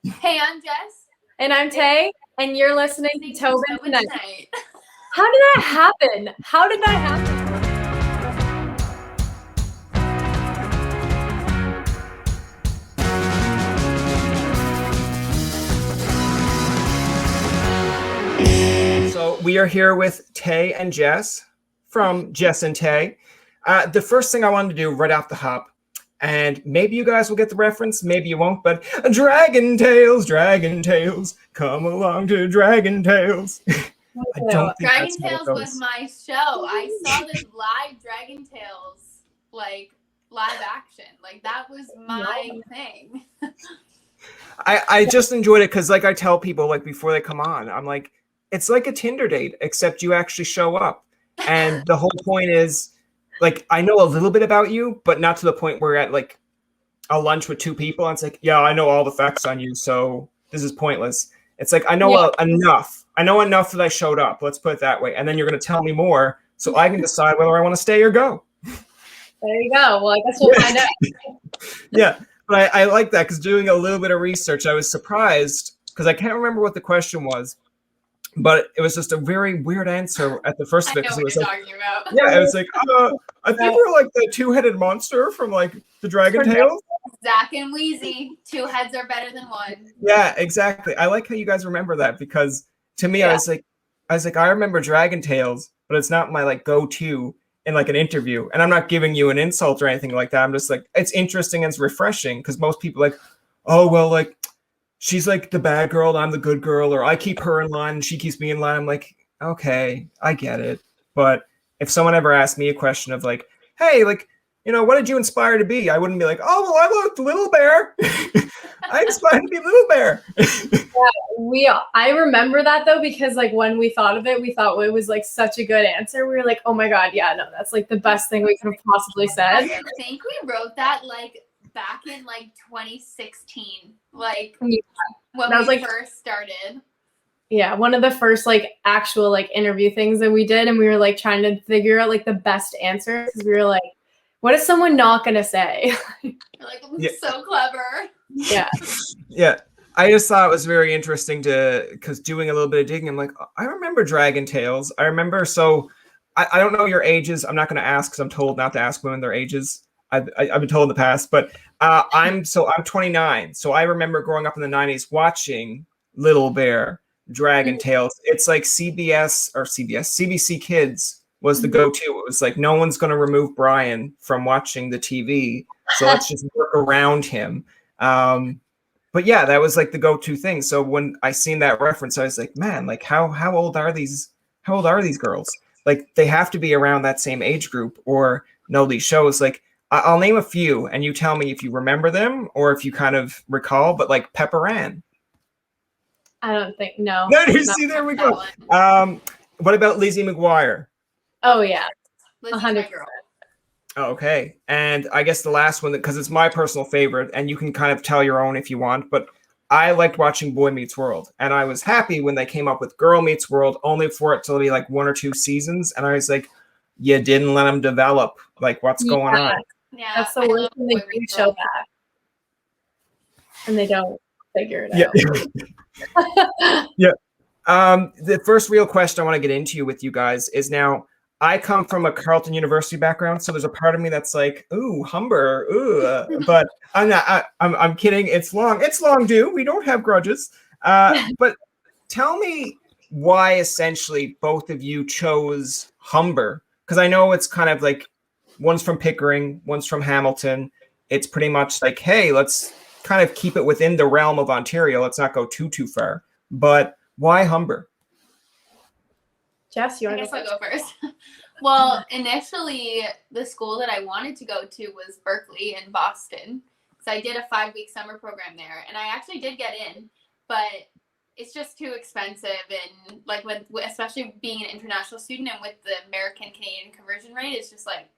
Hey, I'm Jess. And I'm Tay, and you're listening to Tobin Tonight. How did that happen? How did that happen? So we are here with Tay and Jess from Jess and Tay. The first thing I wanted to do right off the hop, and maybe you guys will get the reference, maybe you won't, but Dragon Tales, come along to Dragon Tales. I don't think Dragon Tales was my show. I saw this live Dragon Tales, like live action. Like that was my thing. I just enjoyed it because, like, I tell people, like, before they come on, I'm like, it's like a Tinder date, except you actually show up. And the whole point is, like, I know a little bit about you, but not to the point where we're at, like, a lunch with two people, and it's like, yeah, I know all the facts on you, so this is pointless. It's like, I know enough. I know enough that I showed up. Let's put it that way. And then you're going to tell me more, so I can decide whether I want to stay or go. There you go. Well, I guess we'll find out. Yeah, but I like that because doing a little bit of research, I was surprised because I can't remember what the question was, but it was just a very weird answer at the first of it. I know what you're talking about. Yeah, it was like, I think we're like the two-headed monster from like the Dragon Tales. Zack and Wheezy, two heads are better than one. Yeah, exactly. I like how you guys remember that because to me, I was like, I remember Dragon Tales, but it's not my like go-to in like an interview. And I'm not giving you an insult or anything like that. I'm just like, it's interesting and it's refreshing because most people are like, oh, well, like, she's like the bad girl and I'm the good girl, or I keep her in line and she keeps me in line. I'm like, okay, I get it. But if someone ever asked me a question of like, hey, like, you know, what did you inspire to be? I wouldn't be like, oh, well, I looked Little Bear. I inspired to be Little Bear. I remember that though, because like when we thought of it, we thought it was like such a good answer. We were like, oh my God, yeah, no, that's like the best thing we could have possibly said. I think we wrote that like back in like 2016, like when we first started. Yeah, one of the first like actual like interview things that we did, and we were like trying to figure out like the best answer because we were like, what is someone not gonna say? You're like, so clever. Yeah. Yeah. I just thought it was very interesting because doing a little bit of digging, I'm like, I remember Dragon Tales. I remember, so I don't know your ages. I'm not going to ask because I'm told not to ask women their ages. I've been told in the past, but I'm 29. So I remember growing up in the 90s watching Little Bear, Dragon Tales. It's like CBC Kids was the go-to. It was like, no one's going to remove Brian from watching the TV. So let's just work around him. But yeah, that was like the go-to thing. So when I seen that reference, I was like, man, like how old are these girls? Like they have to be around that same age group or know these shows. Like I'll name a few and you tell me if you remember them or if you kind of recall, but like Pepper Ann. I don't think, no. No, you see, there we go. What about Lizzie McGuire? Oh yeah. 100%. Okay, and I guess the last one, because it's my personal favorite, and you can kind of tell your own if you want, but I liked watching Boy Meets World, and I was happy when they came up with Girl Meets World, only for it to be like 1 or 2 seasons, and I was like, you didn't let them develop, like what's going on. Yeah, that's the worst when they do show that, and they don't figure it out. Yeah. The first real question I want to get into with you guys is now, I come from a Carleton University background, so there's a part of me that's like, ooh, Humber, ooh, but I'm not. I'm kidding. It's long due. We don't have grudges. But tell me why essentially both of you chose Humber, because I know it's kind of like one's from Pickering, one's from Hamilton. It's pretty much like, hey, let's kind of keep it within the realm of Ontario. Let's not go too far. But why Humber? Jess, you want to go? I guess I'll go first. Well, initially, the school that I wanted to go to was Berkeley in Boston. So I did a 5-week summer program there, and I actually did get in, but it's just too expensive. And like especially being an international student and with the American-Canadian conversion rate, it's just like,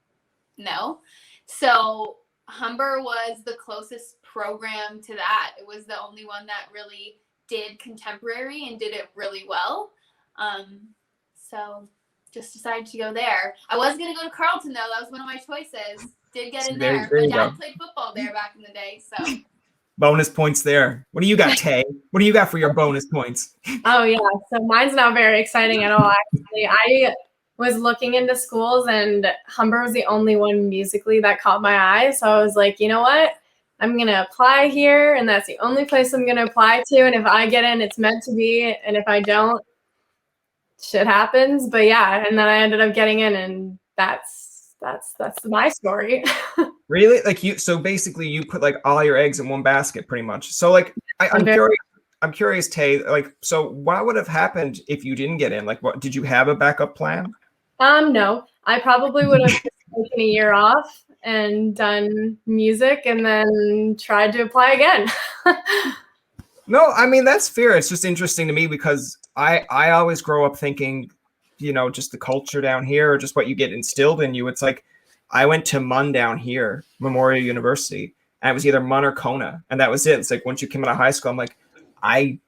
no. So Humber was the closest program to that. It was the only one that really did contemporary and did it really well. So just decided to go there. I was going to go to Carleton, though. That was one of my choices. Did get in there. My dad played football there back in the day, so Bonus points there. What do you got, Tay? What do you got for your bonus points? Oh yeah, so mine's not very exciting at all. Actually, I was looking into schools, and Humber was the only one musically that caught my eye. So I was like, you know what? I'm gonna apply here, and that's the only place I'm gonna apply to. And if I get in, it's meant to be. And if I don't, shit happens. But yeah, and then I ended up getting in, and that's my story. Really? Like so basically you put like all your eggs in one basket pretty much. So like I'm curious, Tay, like, so what would have happened if you didn't get in? Like, what did you have a backup plan? No, I probably would have taken a year off and done music and then tried to apply again. No, I mean, that's fair. It's just interesting to me because I always grow up thinking, you know, just the culture down here or just what you get instilled in you. It's like, I went to MUN down here, Memorial University, and it was either MUN or Kona. And that was it. It's like, once you came out of high school, I'm like, I'm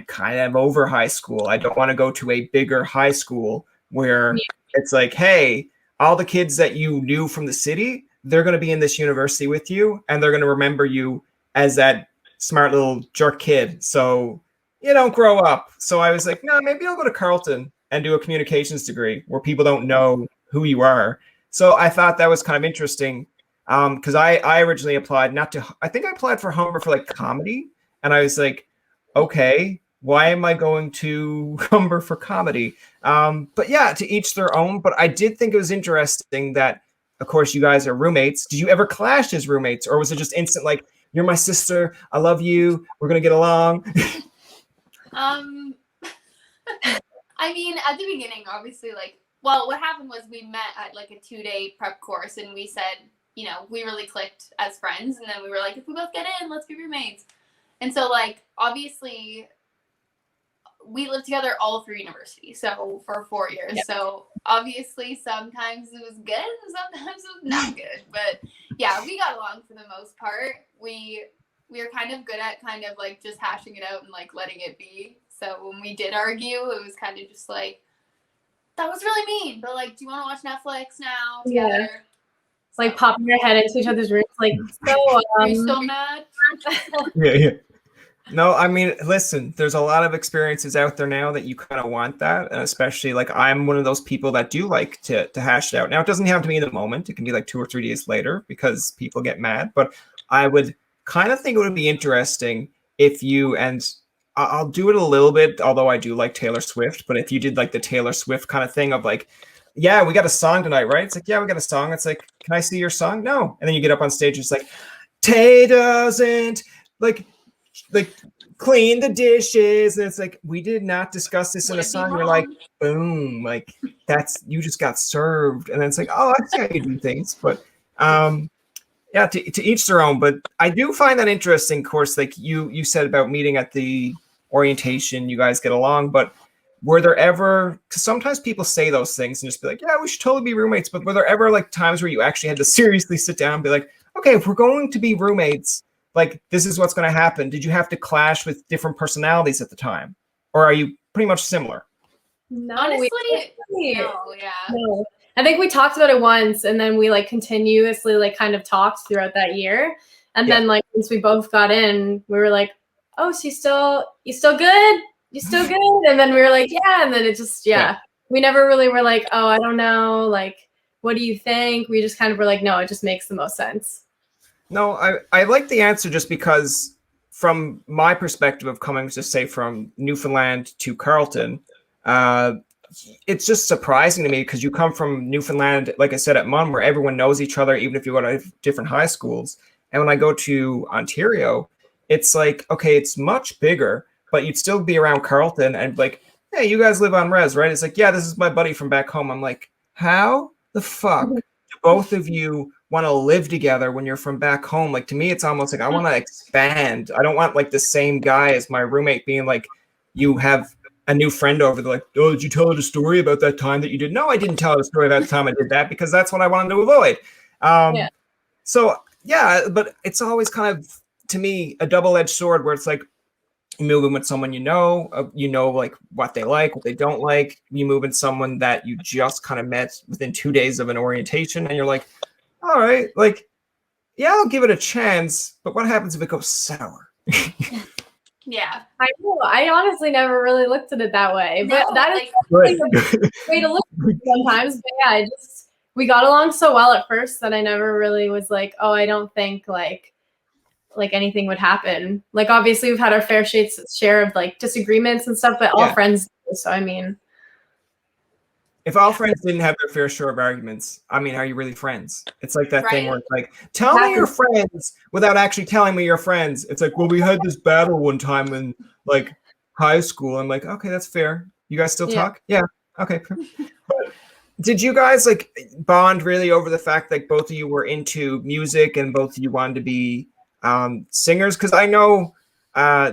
kind of over high school. I don't want to go to a bigger high school where it's like, hey, all the kids that you knew from the city, they're going to be in this university with you, and they're going to remember you as that smart little jerk kid. So you don't grow up. So I was like, no, maybe I'll go to Carleton and do a communications degree where people don't know who you are. So I thought that was kind of interesting because I originally applied I think I applied for Humber for like comedy. And I was like, okay, why am I going to Humber for comedy? But yeah, to each their own. But I did think it was interesting that, of course, you guys are roommates. Did you ever clash as roommates? Or was it just instant like, you're my sister, I love you, we're going to get along? I mean, at the beginning, obviously, like, well, what happened was we met at like a 2-day prep course and we said, you know, we really clicked as friends. And then we were like, if we both get in, let's be roommates. And so, like, obviously, we lived together all through university, so for 4 years. Yep. So obviously, sometimes it was good and sometimes it was not good. But yeah, we got along for the most part. We were kind of good at kind of like just hashing it out and like letting it be. So when we did argue, it was kind of just like, that was really mean, but like, do you want to watch Netflix now together? Yeah. It's like popping your head into each other's rooms, like, so are you still mad? Yeah. No, I mean, listen, there's a lot of experiences out there now that you kind of want that. And especially like I'm one of those people that do like to hash it out. Now, it doesn't have to be in the moment. It can be like 2 or 3 days later because people get mad. But I would kind of think it would be interesting if you, and I'll do it a little bit, although I do like Taylor Swift. But if you did like the Taylor Swift kind of thing of like, yeah, we got a song tonight, right? It's like, yeah, we got a song. It's like, can I see your song? No. And then you get up on stage. It's like, Tay doesn't like clean the dishes, and it's like, we did not discuss this in a song. You're like, boom, like that's, you just got served. And then it's like, oh, I see how you do things. But yeah, to each their own. But I do find that interesting. Of course, like you said about meeting at the orientation, you guys get along. But were there ever, because sometimes people say those things and just be like, yeah, we should totally be roommates. But were there ever like times where you actually had to seriously sit down and be like, okay, if we're going to be roommates, like, this is what's going to happen? Did you have to clash with different personalities at the time? Or are you pretty much similar? No, honestly, no, yeah. No. I think we talked about it once, and then we like continuously like kind of talked throughout that year. And then like once we both got in, we were like, oh, so you still good? You still good? And then we were like, yeah. And then it just, we never really were like, oh, I don't know. Like, what do you think? We just kind of were like, no, it just makes the most sense. No, I like the answer just because from my perspective of coming to say from Newfoundland to Carleton, it's just surprising to me because you come from Newfoundland, like I said, at MUN, where everyone knows each other, even if you go to different high schools. And when I go to Ontario, it's like, okay, it's much bigger, but you'd still be around Carleton and like, hey, you guys live on res, right? It's like, yeah, this is my buddy from back home. I'm like, how the fuck do both of you want to live together when you're from back home? Like, to me, it's almost like I want to expand. I don't want like the same guy as my roommate being like, you have a new friend over. They're like, oh, did you tell her the story about that time that you did? No, I didn't tell her the story about the time I did that because that's what I wanted to avoid. So yeah, but it's always kind of, to me, a double-edged sword where it's like, you move in with someone you know like what they like, what they don't like. You move in someone that you just kind of met within 2 days of an orientation, and you're like, all right, like yeah, I'll give it a chance, but what happens if it goes sour? Yeah. I know. I honestly never really looked at it that way, but No, that is like, a way to look at it sometimes. But yeah, we got along so well at first that I never really was like, oh, I don't think like anything would happen. Like obviously we've had our fair share of like disagreements and stuff, but all Yeah. friends do, so I mean, if all friends didn't have their fair share of arguments, I mean, are you really friends? It's like that thing where Right. it's like, tell me you're friends without actually telling me you're friends. It's like, well, we had this battle one time in like high school. I'm like, okay, that's fair. You guys still talk? Yeah. Okay. But did you guys like bond really over the fact that both of you were into music and both of you wanted to be singers? Because I know,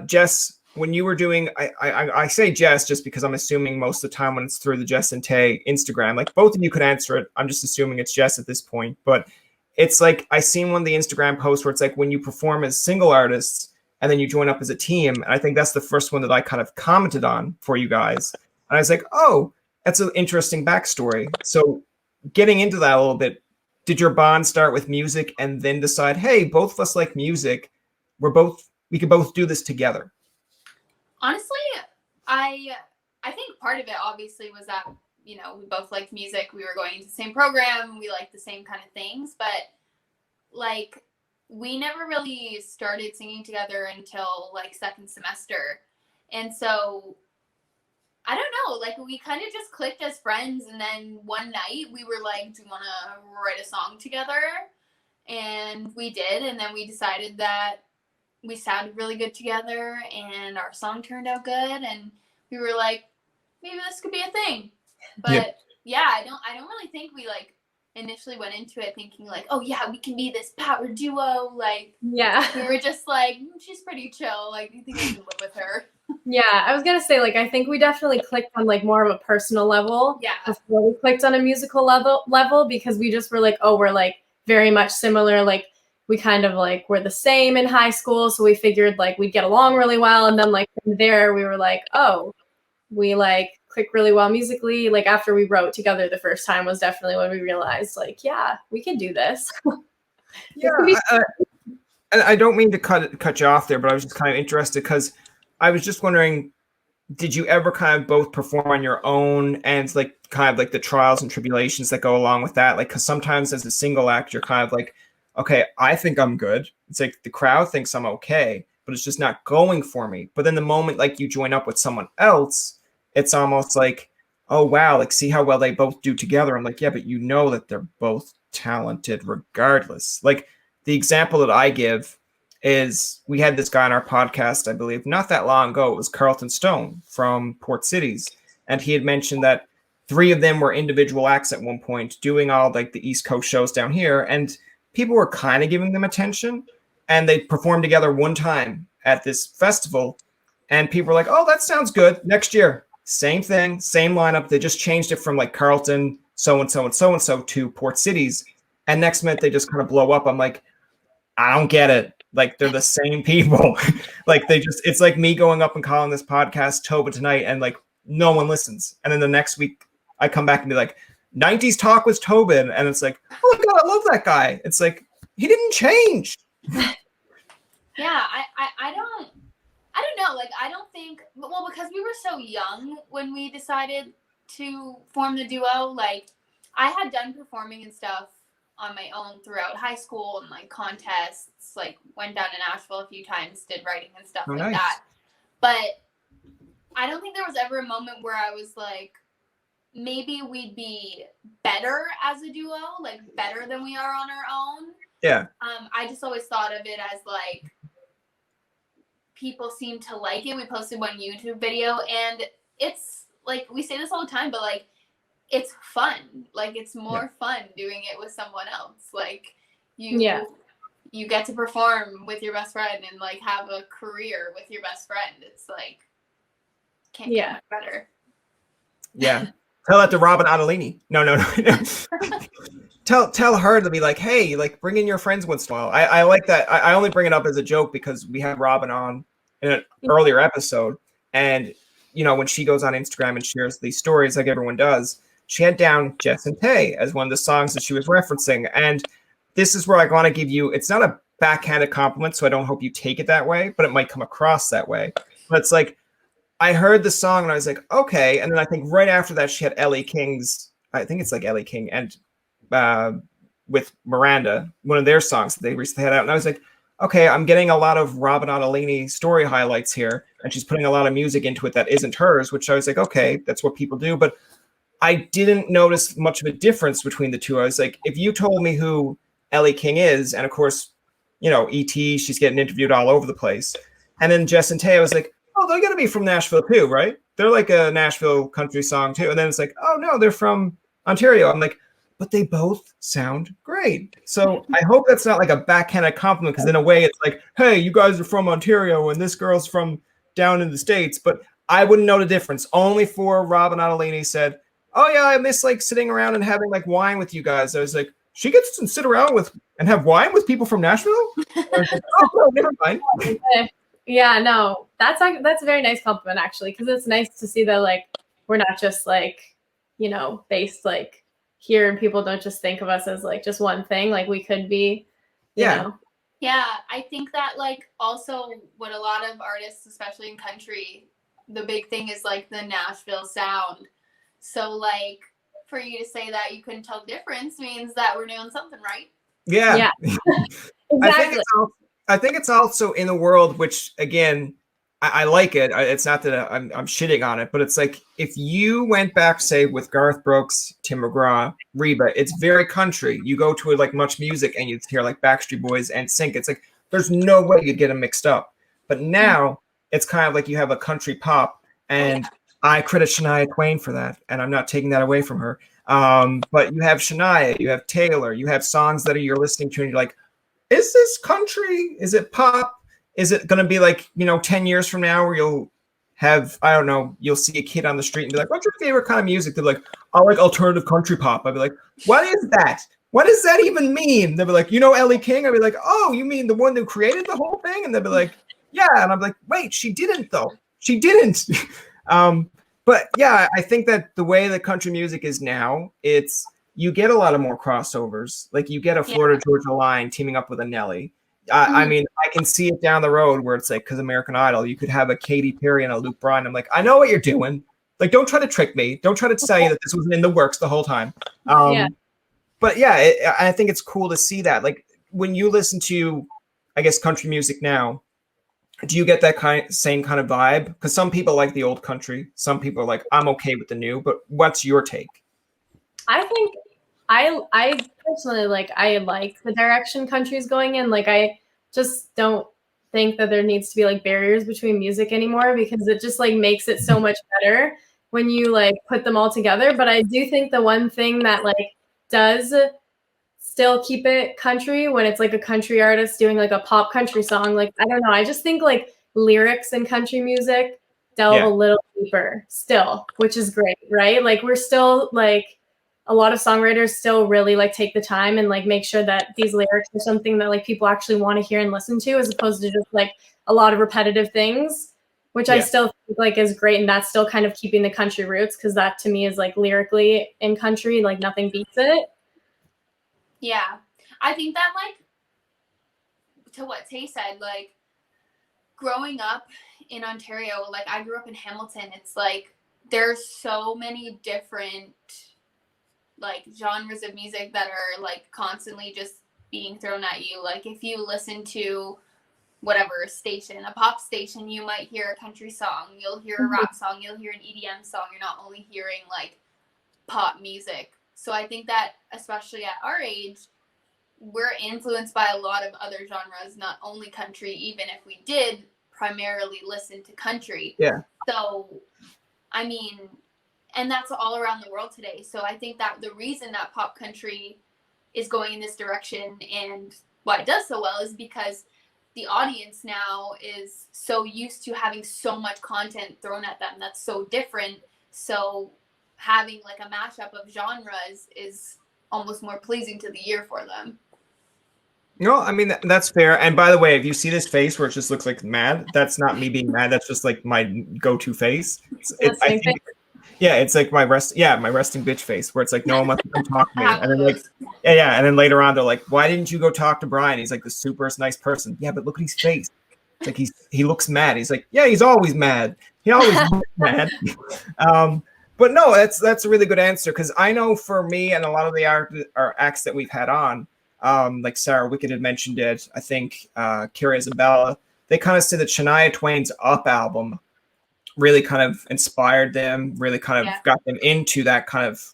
Jess, when you were doing, I say Jess just because I'm assuming most of the time when it's through the Jess and Tay Instagram, like both of you could answer it. I'm just assuming it's Jess at this point, but it's like I seen one of the Instagram posts where it's like when you perform as single artists and then you join up as a team. And I think that's the first one that I kind of commented on for you guys. And I was like, oh, that's an interesting backstory. So getting into that a little bit, did your bond start with music and then decide, hey, both of us like music. We could both do this together? Honestly, I think part of it obviously was that, we both liked music. We were going to the same program. We liked the same kind of things. But, like, we never really started singing together until, like, second semester. And so, I don't know. Like, we kind of just clicked as friends. And then one night we were like, do you want to write a song together? And we did. And then we decided that we sounded really good together and our song turned out good, and we were like, maybe this could be a thing. But yeah, I don't really think we like initially went into it thinking like, oh yeah, we can be this power duo. Like, yeah, we were just like, she's pretty chill. Like, I think we can live with her. Yeah, I was gonna say like I think we definitely clicked on like more of a personal level. Yeah. Before we clicked on a musical level because we just were like, oh, we're like very much similar. Like we kind of like were the same in high school, so we figured like we'd get along really well. And then like from there we were like, oh, we like click really well musically. Like after we wrote together the first time was definitely when we realized like, yeah, we can do this. Yeah, I don't mean to cut you off there, but I was just kind of interested because I was just wondering, did you ever kind of both perform on your own and like kind of like the trials and tribulations that go along with that? Like, because sometimes as a single act, you're kind of like, okay, I think I'm good. It's like the crowd thinks I'm okay, but it's just not going for me. But then the moment like you join up with someone else, it's almost like, oh wow, like see how well they both do together. I'm like, yeah, but you know that they're both talented regardless. Like the example that I give is we had this guy on our podcast, I believe, not that long ago. It was Carlton Stone from Port Cities. And he had mentioned that 3 of them were individual acts at one point, doing all like the East Coast shows down here. And people were kind of giving them attention. And they performed together one time at this festival. And people were like, oh, that sounds good. Next year, same thing, same lineup. They just changed it from like Carlton, so-and-so and so-and-so to Port Cities. And next minute, they just kind of blow up. I'm like, I don't get it. Like they're the same people. Like it's like me going up and calling this podcast Tobin Tonight and like no one listens. And then the next week I come back and be like, 90s talk with Tobin. And it's like, oh my God, I love that guy. It's like, he didn't change. Yeah, I don't know. Like, I don't think, well, because we were so young when we decided to form the duo, like I had done performing and stuff on my own throughout high school and like contests, like went down to Nashville a few times, did writing and stuff like that. But I don't think there was ever a moment where I was like, maybe we'd be better as a duo, like better than we are on our own. Yeah. I just always thought of it as like people seem to like it. We posted one YouTube video and it's like, we say this all the time, but like it's fun. Like it's more fun doing it with someone else. Like you get to perform with your best friend and like have a career with your best friend. It's like can't get much better. Yeah. Tell that to Robin Adelini. No. Tell her to be like, hey, like bring in your friends once in a while. I like that. I only bring it up as a joke because we had Robin on in an earlier episode. And you know, when she goes on Instagram and shares these stories like everyone does, she had down Jess and Tay as one of the songs that she was referencing. And this is where I want to give you, it's not a backhanded compliment, so I don't hope you take it that way, but it might come across that way. But it's like, I heard the song and I was like, okay. And then I think right after that, she had Ellie King's, I think it's like Ellie King and with Miranda, one of their songs that they recently had out. And I was like, okay, I'm getting a lot of Robin Ottolini story highlights here. And she's putting a lot of music into it that isn't hers, which I was like, okay, that's what people do. But I didn't notice much of a difference between the two. I was like, if you told me who Ellie King is, and of course, you know, E.T., she's getting interviewed all over the place. And then Jess and Tay, I was like, oh, they're going to be from Nashville too, right? They're like a Nashville country song too. And then it's like, oh no, they're from Ontario. I'm like, but they both sound great. So I hope that's not like a backhanded compliment, because in a way it's like, hey, you guys are from Ontario and this girl's from down in the States. But I wouldn't know the difference. Only for Robin Ottolini said, oh yeah, I miss like sitting around and having like wine with you guys. I was like, she gets to sit around with and have wine with people from Nashville? I was like, oh no, never mind. Yeah, no, that's a very nice compliment actually, because it's nice to see that like we're not just like, you know, based like here, and people don't just think of us as like just one thing. Like we could be, you know. Yeah, I think that like also what a lot of artists, especially in country, the big thing is like the Nashville sound. So like for you to say that you couldn't tell the difference means that we're doing something right. Yeah. Exactly. I think it's also in a world which, again, I like it. It's not that I'm shitting on it, but it's like if you went back, say, with Garth Brooks, Tim McGraw, Reba, it's very country. You go to like Much Music and you'd hear like Backstreet Boys and Sync. It's like there's no way you'd get them mixed up. But now it's kind of like you have a country pop, and I credit Shania Twain for that, and I'm not taking that away from her. But you have Shania, you have Taylor, you have songs that you're listening to, and you're like, is this country? Is it pop? Is it going to be like, 10 years from now where you'll have, I don't know, you'll see a kid on the street and be like, what's your favorite kind of music? They're like, I like alternative country pop. I'd be like, what is that? What does that even mean? They'll be like, Ellie King? I'd be like, oh, you mean the one who created the whole thing? And they'll be like, yeah. And I'm like, wait, she didn't though. She didn't. But yeah, I think that the way that country music is now, you get a lot of more crossovers. Like you get a Florida Georgia Line teaming up with a Nelly. I mean, I can see it down the road where it's like, because American Idol, you could have a Katy Perry and a Luke Bryan. I'm like, I know what you're doing. Like, don't try to trick me. Don't try to tell you that this wasn't in the works the whole time. But yeah, I think it's cool to see that. Like when you listen to, I guess, country music now, do you get that same kind of vibe? Because some people like the old country. Some people are like, I'm okay with the new. But what's your take? I think I personally I like the direction country's going in. Like I just don't think that there needs to be like barriers between music anymore, because it just like makes it so much better when you like put them all together. But I do think the one thing that like does still keep it country, when it's like a country artist doing like a pop country song, like I don't know, I just think like lyrics in country music delve a little deeper still, which is great, right? Like we're still like, a lot of songwriters still really like take the time and like make sure that these lyrics are something that like people actually want to hear and listen to, as opposed to just like a lot of repetitive things, which I still think like is great. And that's still kind of keeping the country roots, because that to me is like lyrically in country, like nothing beats it. Yeah. I think that like to what Tay said, like growing up in Ontario, like I grew up in Hamilton, it's like there's so many different like genres of music that are like constantly just being thrown at you. Like if you listen to whatever station, a pop station, you might hear a country song, you'll hear a rap song, you'll hear an EDM song. You're not only hearing like pop music. So I think that especially at our age, we're influenced by a lot of other genres, not only country, even if we did primarily listen to country. Yeah. So, I mean, and that's all around the world today. So I think that the reason that pop country is going in this direction and why it does so well is because the audience now is so used to having so much content thrown at them that's so different. So having like a mashup of genres is almost more pleasing to the ear for them. No, I mean, that's fair. And by the way, if you see this face where it just looks like mad, that's not me being mad. That's just like my go-to face. Yeah, it's like my resting bitch face, where it's like no one wants to come talk to me, I have and then like those. yeah, and then later on they're like, why didn't you go talk to Brian? He's like the super nice person. Yeah, but look at his face. It's like he looks mad. He's like, yeah, he's always mad. He always looks mad. But no, that's a really good answer, because I know for me and a lot of the acts that we've had on, like Sarah Wickett had mentioned it. I think Kira Isabella, they kind of say that Shania Twain's Up album really kind of inspired them, really kind of got them into that kind of,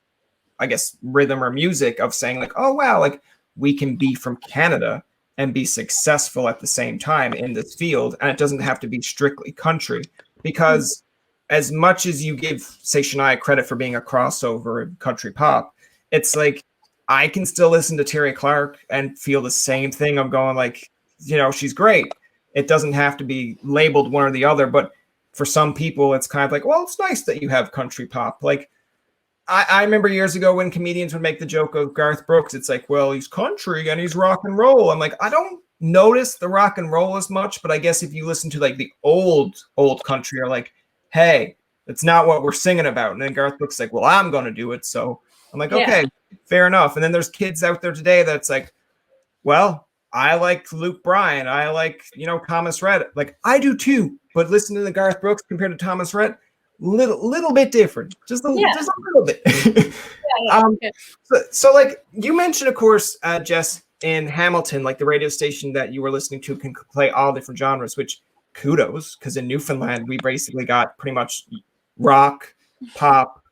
I guess, rhythm or music of saying like, oh wow, like we can be from Canada and be successful at the same time in this field, and it doesn't have to be strictly country. Because as much as you give, say, Shania credit for being a crossover in country pop, it's like I can still listen to Terry Clark and feel the same thing. I'm going like, she's great. It doesn't have to be labeled one or the other, but for some people, it's kind of like, well, it's nice that you have country pop. Like, I remember years ago when comedians would make the joke of Garth Brooks. It's like, well, he's country and he's rock and roll. I'm like, I don't notice the rock and roll as much, but I guess if you listen to like the old country, you're like, hey, it's not what we're singing about. And then Garth Brooks is like, well, I'm going to do it. So I'm like, okay, fair enough. And then there's kids out there today that's like, well, I like Luke Bryan. I like, Thomas Rhett. Like, I do too. But listening to Garth Brooks compared to Thomas Rhett, little bit different. Just a little bit. So like you mentioned, of course, Jess, in Hamilton, like the radio station that you were listening to can play all different genres, which kudos, because in Newfoundland, we basically got pretty much rock, pop,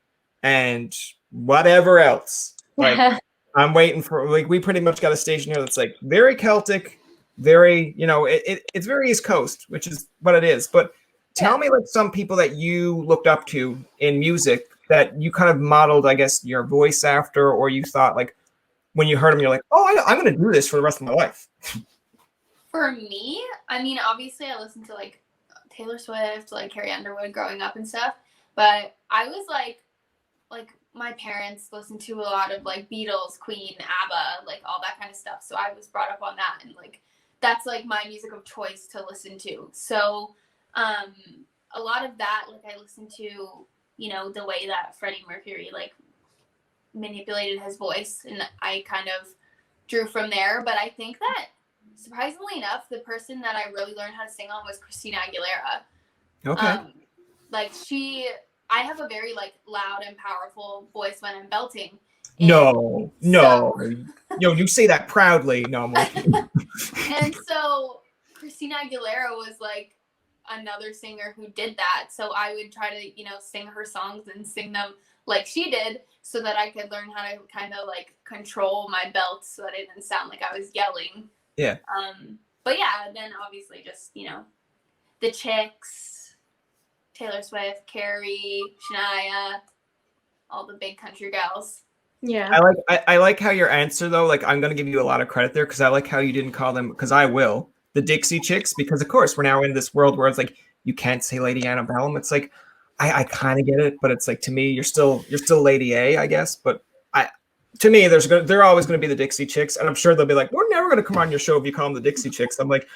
and whatever else. Like, I'm waiting for, like, we pretty much got a station here that's like very Celtic, very, it's very East Coast, which is what it is. But tell me, like, some people that you looked up to in music that you kind of modeled, I guess, your voice after, or you thought, like, when you heard them, you're like, oh, I'm going to do this for the rest of my life. For me, I mean, obviously I listened to like Taylor Swift, like Carrie Underwood growing up and stuff, but I was like my parents listened to a lot of like Beatles, Queen, ABBA, like all that kind of stuff. So I was brought up on that, and like that's like my music of choice to listen to. So a lot of that, like I listened to, the way that Freddie Mercury like manipulated his voice, and I kind of drew from there. But I think that surprisingly enough, the person that I really learned how to sing on was Christina Aguilera. Okay. I have a very like loud and powerful voice when I'm belting. No. You say that proudly. No, I'm like. And so Christina Aguilera was like another singer who did that. So I would try to, sing her songs and sing them like she did, so that I could learn how to kind of like control my belt so that it didn't sound like I was yelling. Yeah. But yeah, then obviously just, the chicks, Taylor Swift, Carrie, Shania, all the big country gals. Yeah. I like how your answer, though, like, I'm going to give you a lot of credit there, because I like how you didn't call them, because I will, the Dixie Chicks, because of course we're now in this world where it's like, you can't say Lady Antebellum. It's like, I kind of get it, but it's like, to me, you're still Lady A, I guess. But to me, they're always going to be the Dixie Chicks, and I'm sure they'll be like, we're never going to come on your show if you call them the Dixie Chicks. I'm like,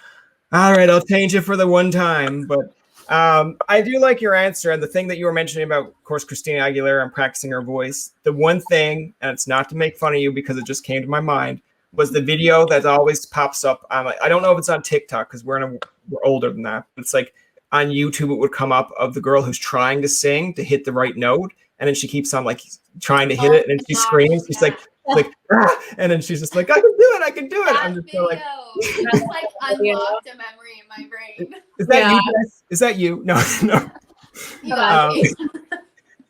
all right, I'll change it for the one time. But I do like your answer, and the thing that you were mentioning about, of course, Christina Aguilera and practicing her voice. The one thing, and it's not to make fun of you because it just came to my mind, was the video that always pops up. I don't know if it's on TikTok because we're older than that, but it's like on YouTube, it would come up of the girl who's trying to sing to hit the right note, and then she keeps on like trying to hit it, and then she screams. She's like, ah! And then she's just like, I can do it. That I'm just video like, just like unlocked a memory in my brain. is that you? Jess? Is that you? No.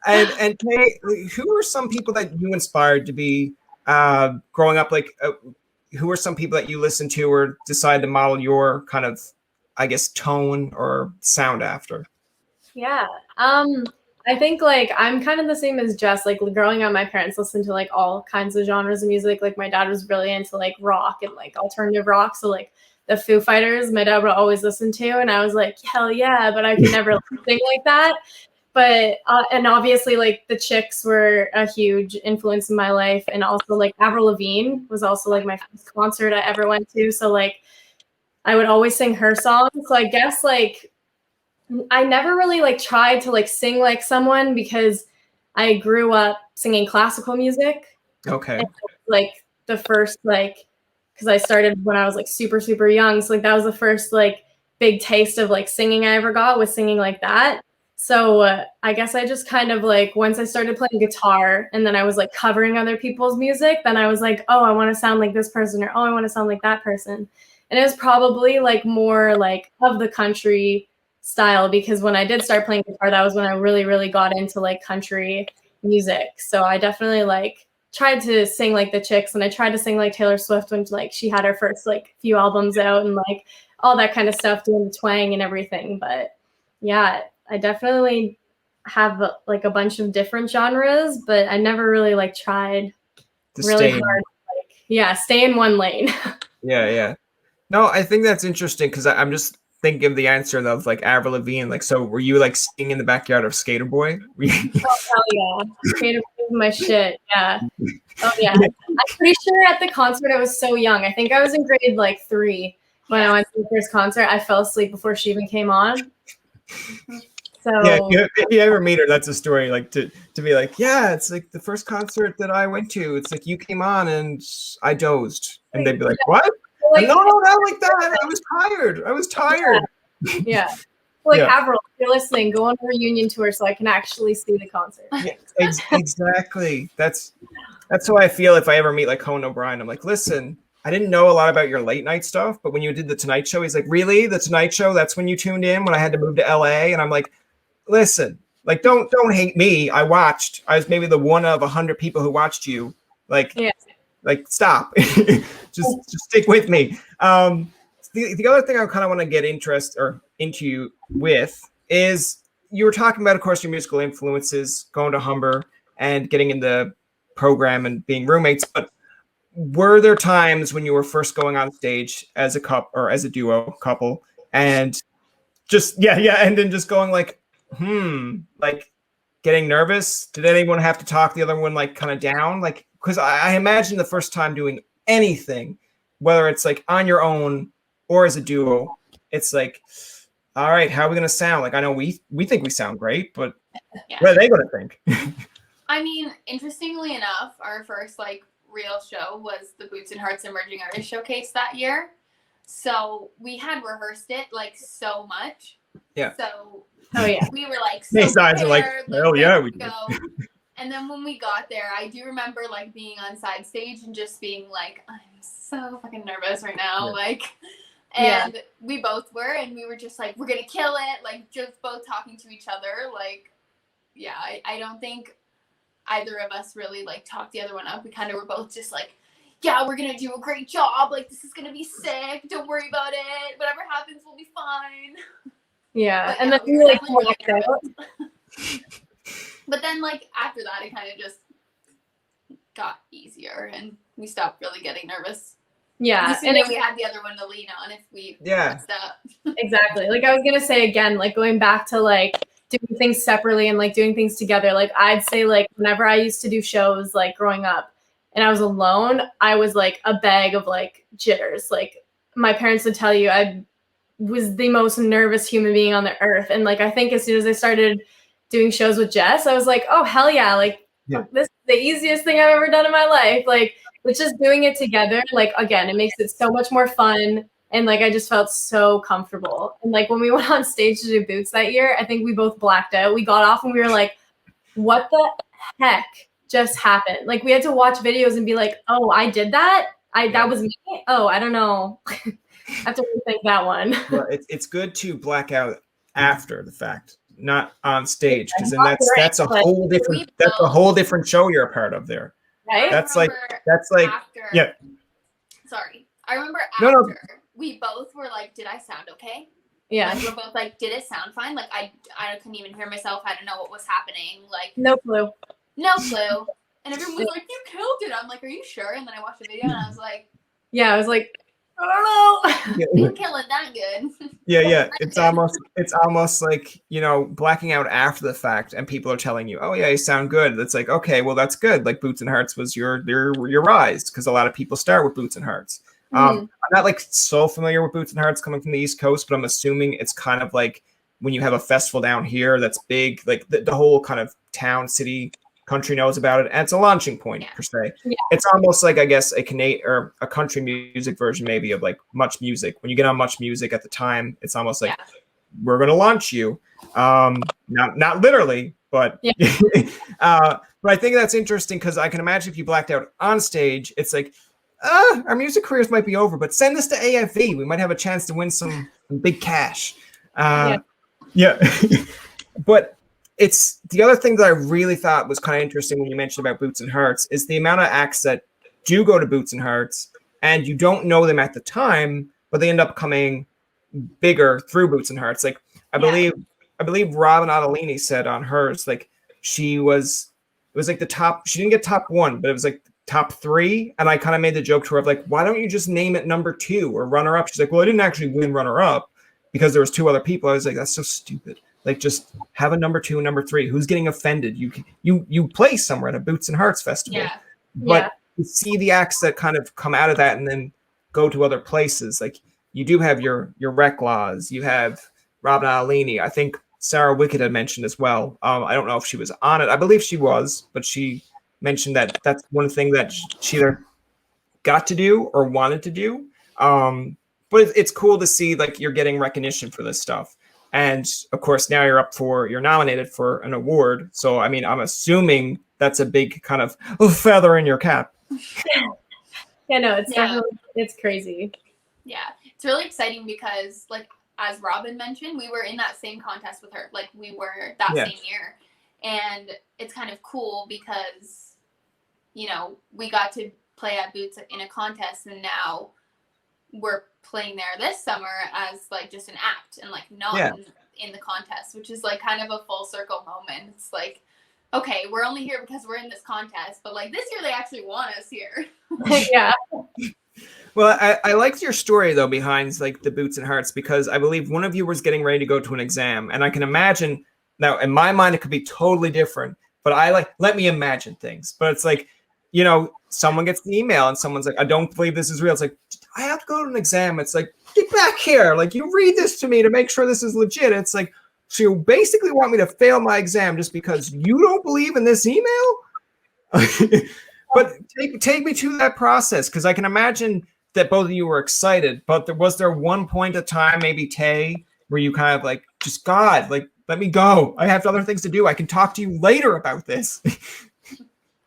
And Tay, who are some people that you inspired to be growing up? Like, who are some people that you listened to or decided to model your kind of, I guess, tone or sound after? Yeah. I think like I'm kind of the same as Jess. Like growing up, my parents listened to like all kinds of genres of music. Like my dad was really into like rock and like alternative rock. So like the Foo Fighters, my dad would always listen to, and I was like, hell yeah, but I could never sing like that. But and obviously like the Chicks were a huge influence in my life, and also like Avril Lavigne was also like my first concert I ever went to. So like I would always sing her songs. So I guess like I never really like tried to like sing like someone, because I grew up singing classical music. Okay. And like the first like, because I started when I was like super, super young. So like that was the first like big taste of like singing I ever got, was singing like that. So I guess I just kind of like, once I started playing guitar and then I was like covering other people's music, then I was like, oh, I want to sound like this person, or oh, I want to sound like that person. And it was probably like more like of the country style, because when I did start playing guitar, that was when I really, really got into like country music. So I definitely like tried to sing like the chicks, and I tried to sing like Taylor Swift when like she had her first like few albums out, and like all that kind of stuff, doing the twang and everything. But yeah, I definitely have like a bunch of different genres, but I never really like tried To really stay. hard. Like, stay in one lane. Yeah. No, I think that's interesting because I'm just thinking of the answer of like Avril Lavigne. Like, so were you like singing in the backyard of Skater Boy? Oh hell yeah, Skater Boy is my shit. Yeah. Oh yeah. I'm pretty sure at the concert I was so young. I think I was in grade like 3 when I went to the first concert. I fell asleep before she even came on. So yeah, if you ever meet her, that's a story. Like to be like, yeah, it's like the first concert that I went to. It's like you came on and I dozed, and they'd be like, what? like, no, not like that. I was tired. Yeah. Like Avril, if you're listening, go on a reunion tour so I can actually see the concert. Yeah, exactly. That's how I feel if I ever meet like Conan O'Brien. I'm like, listen, I didn't know a lot about your late night stuff, but when you did the Tonight Show, he's like, really? The Tonight Show? That's when you tuned in when I had to move to LA? And I'm like, listen, like, don't hate me. I was maybe the one of 100 people who watched you. Like, stop. just stick with me. The other thing I kind of want to get into you with is, you were talking about, of course, your musical influences, going to Humber and getting in the program and being roommates. But were there times when you were first going on stage as a couple or as a duo couple, and just and then just going like, like getting nervous? Did anyone have to talk the other one like kind of down? Like, because I imagine the first time doing anything, whether it's like on your own or as a duo, it's like, all right, how are we going to sound? Like, I know we think we sound great, but what are they going to think? I mean, interestingly enough, our first like real show was the Boots and Hearts Emerging Artist Showcase that year. So we had rehearsed it like so much. Yeah. So we were like, so his eyes are like, hell yeah, we go. And then when we got there, I do remember like being on side stage and just being like, I'm so fucking nervous right now. Yeah. Like, and we both were, and we were just like, we're gonna kill it. Like, just both talking to each other. Like, I don't think either of us really like talked the other one up. We kind of were both just like, yeah, we're gonna do a great job. Like, this is gonna be sick. Don't worry about it. Whatever happens, we'll be fine. Yeah, and then we like walked out. But then, like, after that, it kind of just got easier, and we stopped really getting nervous. Yeah, and then we had the other one to lean on if we messed up. Exactly. Like, I was gonna say again, like going back to like doing things separately and like doing things together. Like, I'd say like whenever I used to do shows like growing up and I was alone, I was like a bag of like jitters. Like, my parents would tell you I was the most nervous human being on the earth. And like, I think as soon as I started doing shows with Jess, I was like, oh hell yeah, like this is the easiest thing I've ever done in my life. Like, it's just doing it together. Like, again, it makes it so much more fun. And like, I just felt so comfortable. And like, when we went on stage to do Boots that year, I think we both blacked out. We got off and we were like, what the heck just happened? Like, we had to watch videos and be like, oh, I did that? That was me? Oh, I don't know. I have to rethink that one. Well, it's good to black out after the fact, not on stage, because then that's a whole different show you're a part of there. Right? That's like after, Sorry, I remember after we both were like, "Did I sound okay?" Yeah, like, we're both like, "Did it sound fine?" Like, I couldn't even hear myself. I didn't know what was happening. Like, no clue. And everyone was like, "You killed it." I'm like, "Are you sure?" And then I watched the video and I was like, "Yeah." I was like, I don't know. Didn't kill it that good. Yeah. It's almost like, blacking out after the fact, and people are telling you, "Oh yeah, you sound good." That's like, okay, well that's good. Like, Boots and Hearts was your rise, because a lot of people start with Boots and Hearts. I'm not like so familiar with Boots and Hearts coming from the East Coast, but I'm assuming it's kind of like when you have a festival down here that's big, like the whole kind of town, city, country knows about it, and it's a launching point per se. Yeah. It's almost like, I guess, a Canadian or a country music version maybe of like Much Music. When you get on Much Music at the time, it's almost like we're going to launch you. Not literally, but but I think that's interesting because I can imagine if you blacked out on stage, it's like, our music careers might be over, but send this to AFV. We might have a chance to win some big cash. But it's the other thing that I really thought was kind of interesting when you mentioned about Boots and Hearts is the amount of acts that do go to Boots and Hearts and you don't know them at the time, but they end up coming bigger through Boots and Hearts. Like I believe Robin Ottolini said on hers, like it was like the top, she didn't get top 1, but it was like top 3. And I kind of made the joke to her of like, why don't you just name it number 2 or runner up? She's like, well, I didn't actually win runner up because there was 2 other people. I was like, that's so stupid. Like just have a number 2 and number 3. Who's getting offended? You play somewhere at a Boots and Hearts festival. But you see the acts that kind of come out of that and then go to other places. Like you do have your Rec Laws, you have Robin Ottolini. I think Sarah Wickett had mentioned as well. I don't know if she was on it. I believe she was, but she mentioned that that's one thing that she either got to do or wanted to do. But it's cool to see like you're getting recognition for this stuff. And of course, now you're nominated for an award. So, I mean, I'm assuming that's a big kind of feather in your cap. It's definitely, it's crazy. Yeah, it's really exciting because like, as Robin mentioned, we were in that same contest with her. Like we were that same year. And it's kind of cool because, we got to play at Boots in a contest and now we're playing there this summer as like just an act and like not in the contest, which is like kind of a full circle moment. It's like, okay, we're only here because we're in this contest, but like this year they actually want us here. Well, I liked your story though behind like the Boots and Hearts because I believe one of you was getting ready to go to an exam, and I can imagine now in my mind it could be totally different, but let me imagine things. But it's like, someone gets the email and someone's like, I don't believe this is real. It's like, I have to go to an exam. It's like, get back here. Like you read this to me to make sure this is legit. It's like, so you basically want me to fail my exam just because you don't believe in this email? But take me to that process because I can imagine that both of you were excited, but was there one point of time, maybe Tay, where you kind of like, just God, like, let me go. I have other things to do. I can talk to you later about this.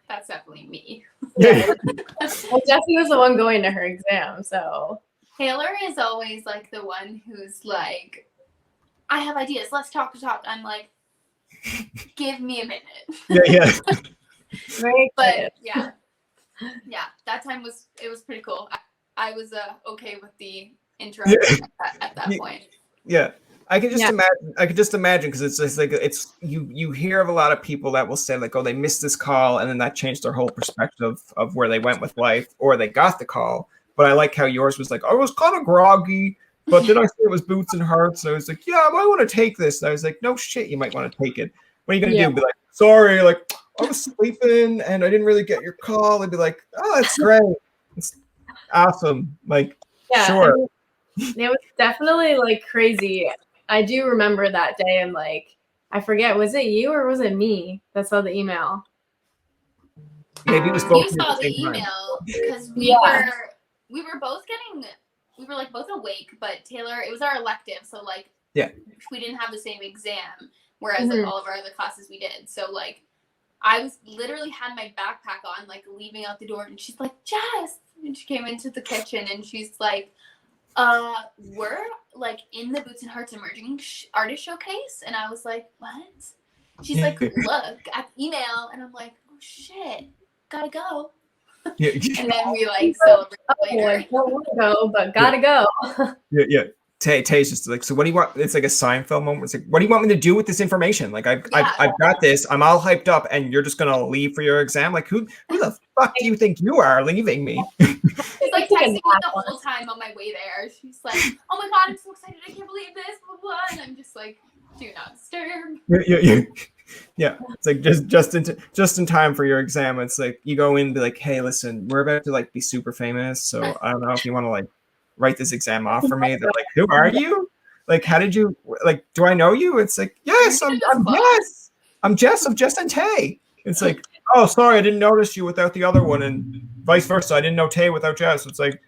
That's definitely me. Well, Jessie was the one going to her exam, so. Taylor is always like the one who's like, I have ideas. Let's talk. I'm like, give me a minute. But yeah, that time was pretty cool. I was okay with the intro at that point. Yeah. I can just imagine because it's just like you hear of a lot of people that will say like, oh, they missed this call and then that changed their whole perspective of where they went with life, or they got the call. But I like how yours was like, I was kind of groggy, but then I see it was Boots and Hearts, and I was like, yeah, I might want to take this. And I was like, no shit, you might want to take it. What are you gonna do? Be like, sorry, like I was sleeping and I didn't really get your call. I'd be like, oh, that's great. It's awesome. Like, sure. It was definitely like crazy. I do remember that day, and like, I forget, was it you or was it me that saw the email? Maybe it was both. You saw the email because we were both like both awake, but Taylor, it was our elective, so like we didn't have the same exam, whereas like all of our other classes we did. So like I was literally had my backpack on, like leaving out the door, and she's like, Jess, and she came into the kitchen and she's like, we're like in the Boots and Hearts Emerging Artist Showcase, and I was like, what? She's like, look at the email, and I'm like, oh shit, gotta go. And then we like celebrate later. Don't want to go, but gotta go. Yeah. Tay's just like, so what do you want? It's like a Seinfeld moment. It's like, what do you want me to do with this information? Like, I've got this. I'm all hyped up, and you're just gonna leave for your exam. Like, who the fuck do you think you are leaving me? It's like texting me the whole time on my way there. She's like, oh my god, I'm so excited! I can't believe this, blah blah. And I'm just like, do not disturb. Yeah. It's like just in time for your exam. It's like you go in and be like, hey, listen, we're about to like be super famous, so I don't know if you want to like write this exam off for me. They're like, who are you? Like, how did you, like, do I know you? It's like, yes, I'm yes. I'm Jess of Jess and Tay. It's like, oh, sorry, I didn't notice you without the other one, and vice versa. I didn't know Tay without Jess. It's like,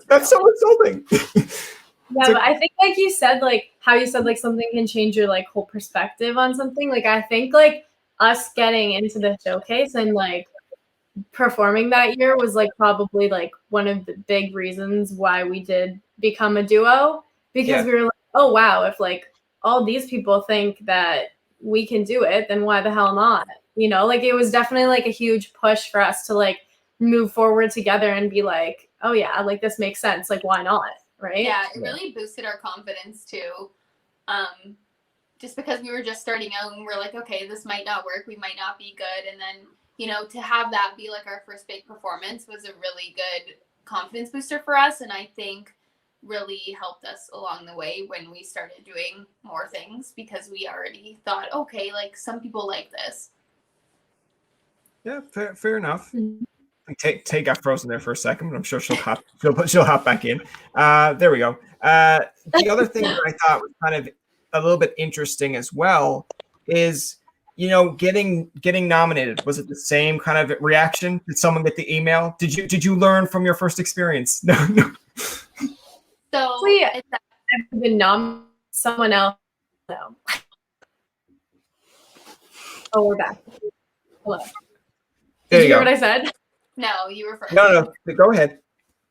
that's so insulting. Yeah, but I think like you said, like how you said like something can change your like whole perspective on something. Like I think like us getting into the showcase and like performing that year was like probably like one of the big reasons why we did become a duo, because we were like, oh wow, if like all these people think that we can do it, then why the hell not? You know, like it was definitely like a huge push for us to like move forward together and be like, oh yeah, like this makes sense. Like why not? Right? Yeah, it really boosted our confidence too. Just because we were just starting out and we're like, okay, this might not work. We might not be good. And then, you know, to have that be like our first big performance was a really good confidence booster for us. And I think really helped us along the way when we started doing more things, because we already thought, okay, like some people like this. Yeah, fair enough. Tay got frozen there for a second, but I'm sure she'll hop back in. There we go. The other thing that I thought was kind of a little bit interesting as well is, you know, getting nominated. Was it the same kind of reaction? Did someone get the email? Did you learn from your first experience? No. So I've been nominated. Someone else. No. Oh, we're back. Hello. Did you hear what I said? No, you were first. No, go ahead.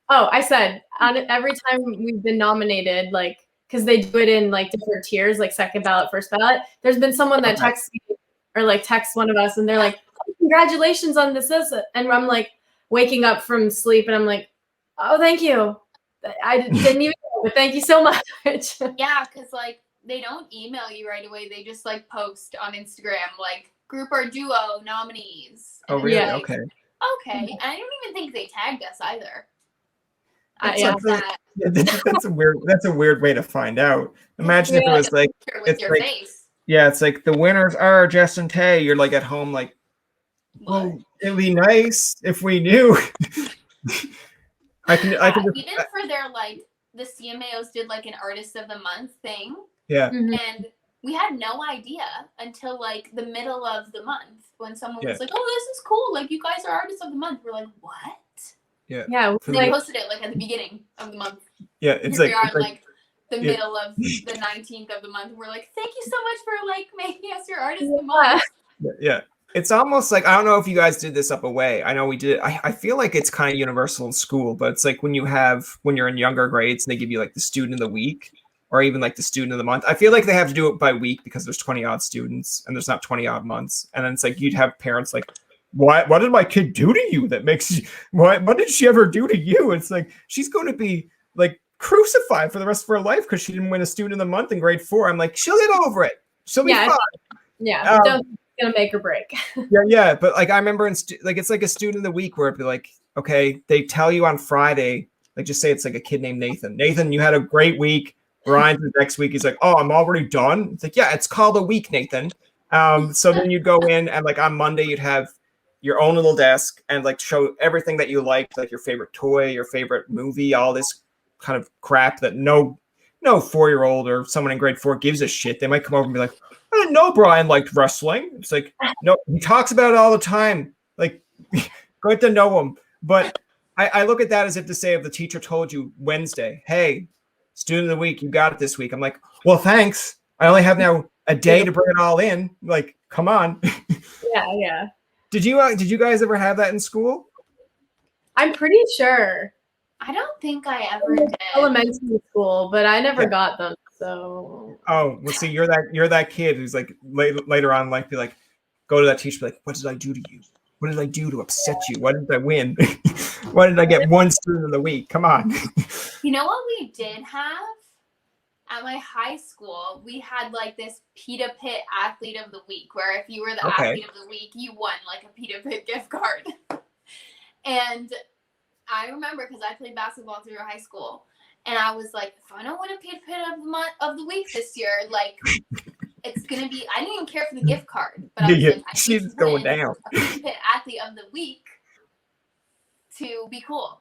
Oh, I said every time we've been nominated, like, because they do it in like different tiers, like second ballot, first ballot. There's been someone that texts me or like texts one of us, and they're like, oh, "Congratulations on this!" And I'm like waking up from sleep, and I'm like, "Oh, thank you. I didn't even know, but thank you so much." Yeah, because like they don't email you right away. They just like post on Instagram like group or duo nominees. Oh, really? Like, okay. Okay, and I don't even think they tagged us either. That's a weird way to find out. Imagine if it was like with your face. Yeah, it's like the winners are Jess and Tay. You're like at home, like, well, it'd be nice if we knew. I can even for their like the CMAOs did like an Artist of the Month thing. Yeah. And we had no idea until like the middle of the month when someone was like, "Oh, this is cool! Like you guys are Artists of the Month." We're like, "What?" Yeah. They posted it like at the beginning of the month. Yeah, it's Here we are like the middle of the 19th of the month. And we're like, "Thank you so much for like making us your Artist of the Month." Yeah. It's almost like, I don't know if you guys did this up away. I know we did. I feel like it's kind of universal in school, but it's like when you're in younger grades and they give you like the student of the week or even like the student of the month. I feel like they have to do it by week because there's 20 odd students and there's not 20 odd months. And then it's like you'd have parents like, what did my kid do to you that makes you, what did she ever do to you? It's like, she's going to be like crucified for the rest of her life because she didn't win a student of the month in grade 4. I'm like, she'll get over it. She'll be fine. Yeah, gonna make or break. yeah, but like I remember like it's like a student of the week where it'd be like, okay, they tell you on Friday, like just say it's like a kid named Nathan, you had a great week. Brian's the next week, he's like, oh, I'm already done. It's like, yeah, it's called a week, Nathan. So then you'd go in and like on Monday you'd have your own little desk and like show everything that you liked, like your favorite toy, your favorite movie, all this kind of crap that no 4-year-old or someone in grade 4 gives a shit. They might come over and be like, I didn't know Brian liked wrestling. It's like, no, he talks about it all the time. Like, good to know him. But I look at that as if to say, if the teacher told you Wednesday, hey, student of the week, you got it this week. I'm like, well, thanks. I only have now a day to bring it all in. Like, come on. Yeah. Did you guys ever have that in school? I'm pretty sure. I don't think I ever did. Elementary school, but I never got them. So. Oh, well, see, you're that kid who's like later on, like, be like, go to that teacher, be like, what did I do to you? What did I do to upset you? Why didn't I win? Why did I get one student of the week? Come on. You know what we did have? At my high school, we had like this Pita Pit Athlete of the Week, where if you were the Athlete of the Week, you won like a Pita Pit gift card. And I remember because I played basketball through high school, and I was like, if I don't win a Pita Pit of the Week this year, like it's gonna be. I didn't even care for the gift card, but I was like, she's going down. A Pita Pit Athlete of the Week to be cool.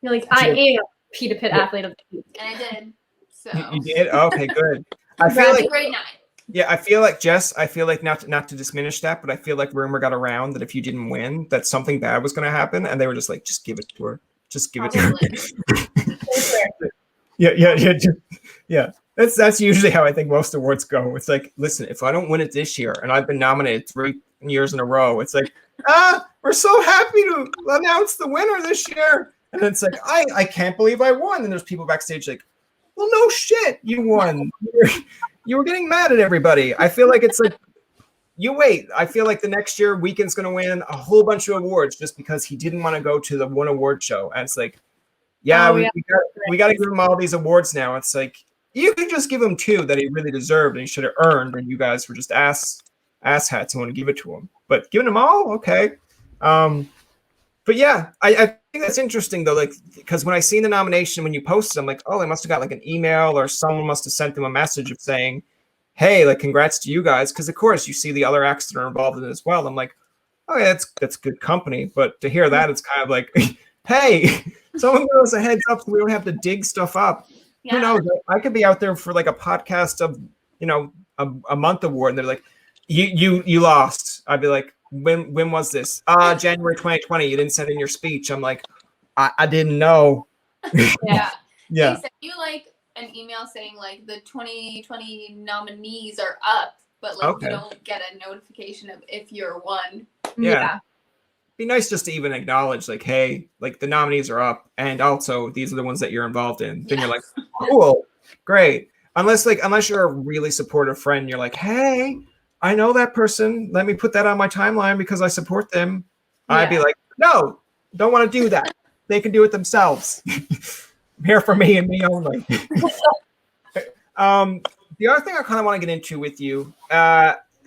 You're like, I am Pita Pit Athlete of the Week, and I did. So you did? Okay, good. I feel like grade 9. Yeah, I feel like Jess. I feel like not to diminish that, but I feel like rumor got around that if you didn't win, that something bad was going to happen, and they were just like, just give it to her, just give it to her. Yeah. That's usually how I think most awards go. It's like, listen, if I don't win it this year, and I've been nominated 3 years in a row, it's like, we're so happy to announce the winner this year, and it's like, I can't believe I won, and there's people backstage like, well, no shit, you won. You were getting mad at everybody. I feel like it's like, you wait. I feel like the next year, Weekend's going to win a whole bunch of awards just because he didn't want to go to the one award show. And it's like, yeah, we got to give him all these awards now. It's like, you can just give him 2 that he really deserved and he should have earned, and you guys were just ass hats and want to give it to him. But giving them all, okay. But yeah, I think that's interesting though, like, because when I seen the nomination, when you posted, I'm like, oh, they must have got like an email or someone must have sent them a message of saying, hey, like, congrats to you guys. Because of course you see the other acts that are involved in it as well. I'm like, oh yeah, that's good company. But to hear that, it's kind of like, hey, someone give us a heads up so we don't have to dig stuff up. Yeah. Who knows? I could be out there for like a podcast of, a month award, and they're like, you lost. I'd be like, when was this? January 2020. You didn't send in your speech. I'm like, I didn't know. Yeah. Yeah. They sent you like an email saying like the 2020 nominees are up, but like you don't get a notification of if you're one. Yeah. Be nice just to even acknowledge like, hey, like the nominees are up, and also these are the ones that you're involved in. Then you're like, cool, great. Unless you're a really supportive friend, you're like, hey, I know that person. Let me put that on my timeline because I support them. Yeah. I'd be like, no, don't want to do that. They can do it themselves. Here for me and me only. The other thing I kind of want to get into with you,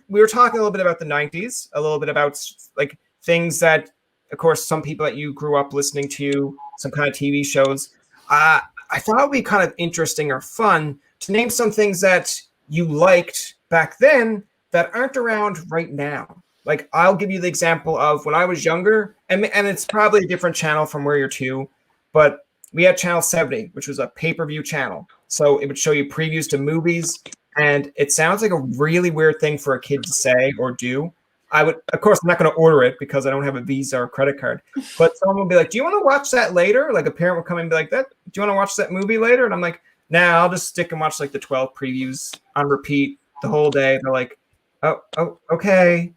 we were talking a little bit about the 90s, a little bit about like things that, of course, some people that you grew up listening to, some kind of TV shows. I thought it would be kind of interesting or fun to name some things that you liked back then that aren't around right now. Like, I'll give you the example of when I was younger, and it's probably a different channel from where you're to, but we had Channel 70, which was a pay-per-view channel. So it would show you previews to movies, and it sounds like a really weird thing for a kid to say or do. Of course, I'm not going to order it because I don't have a Visa or credit card, but someone will be like, do you want to watch that later? Like a parent will come in and be like, do you want to watch that movie later? And I'm like, nah, I'll just stick and watch like the 12 previews on repeat the whole day. They're like, oh, okay.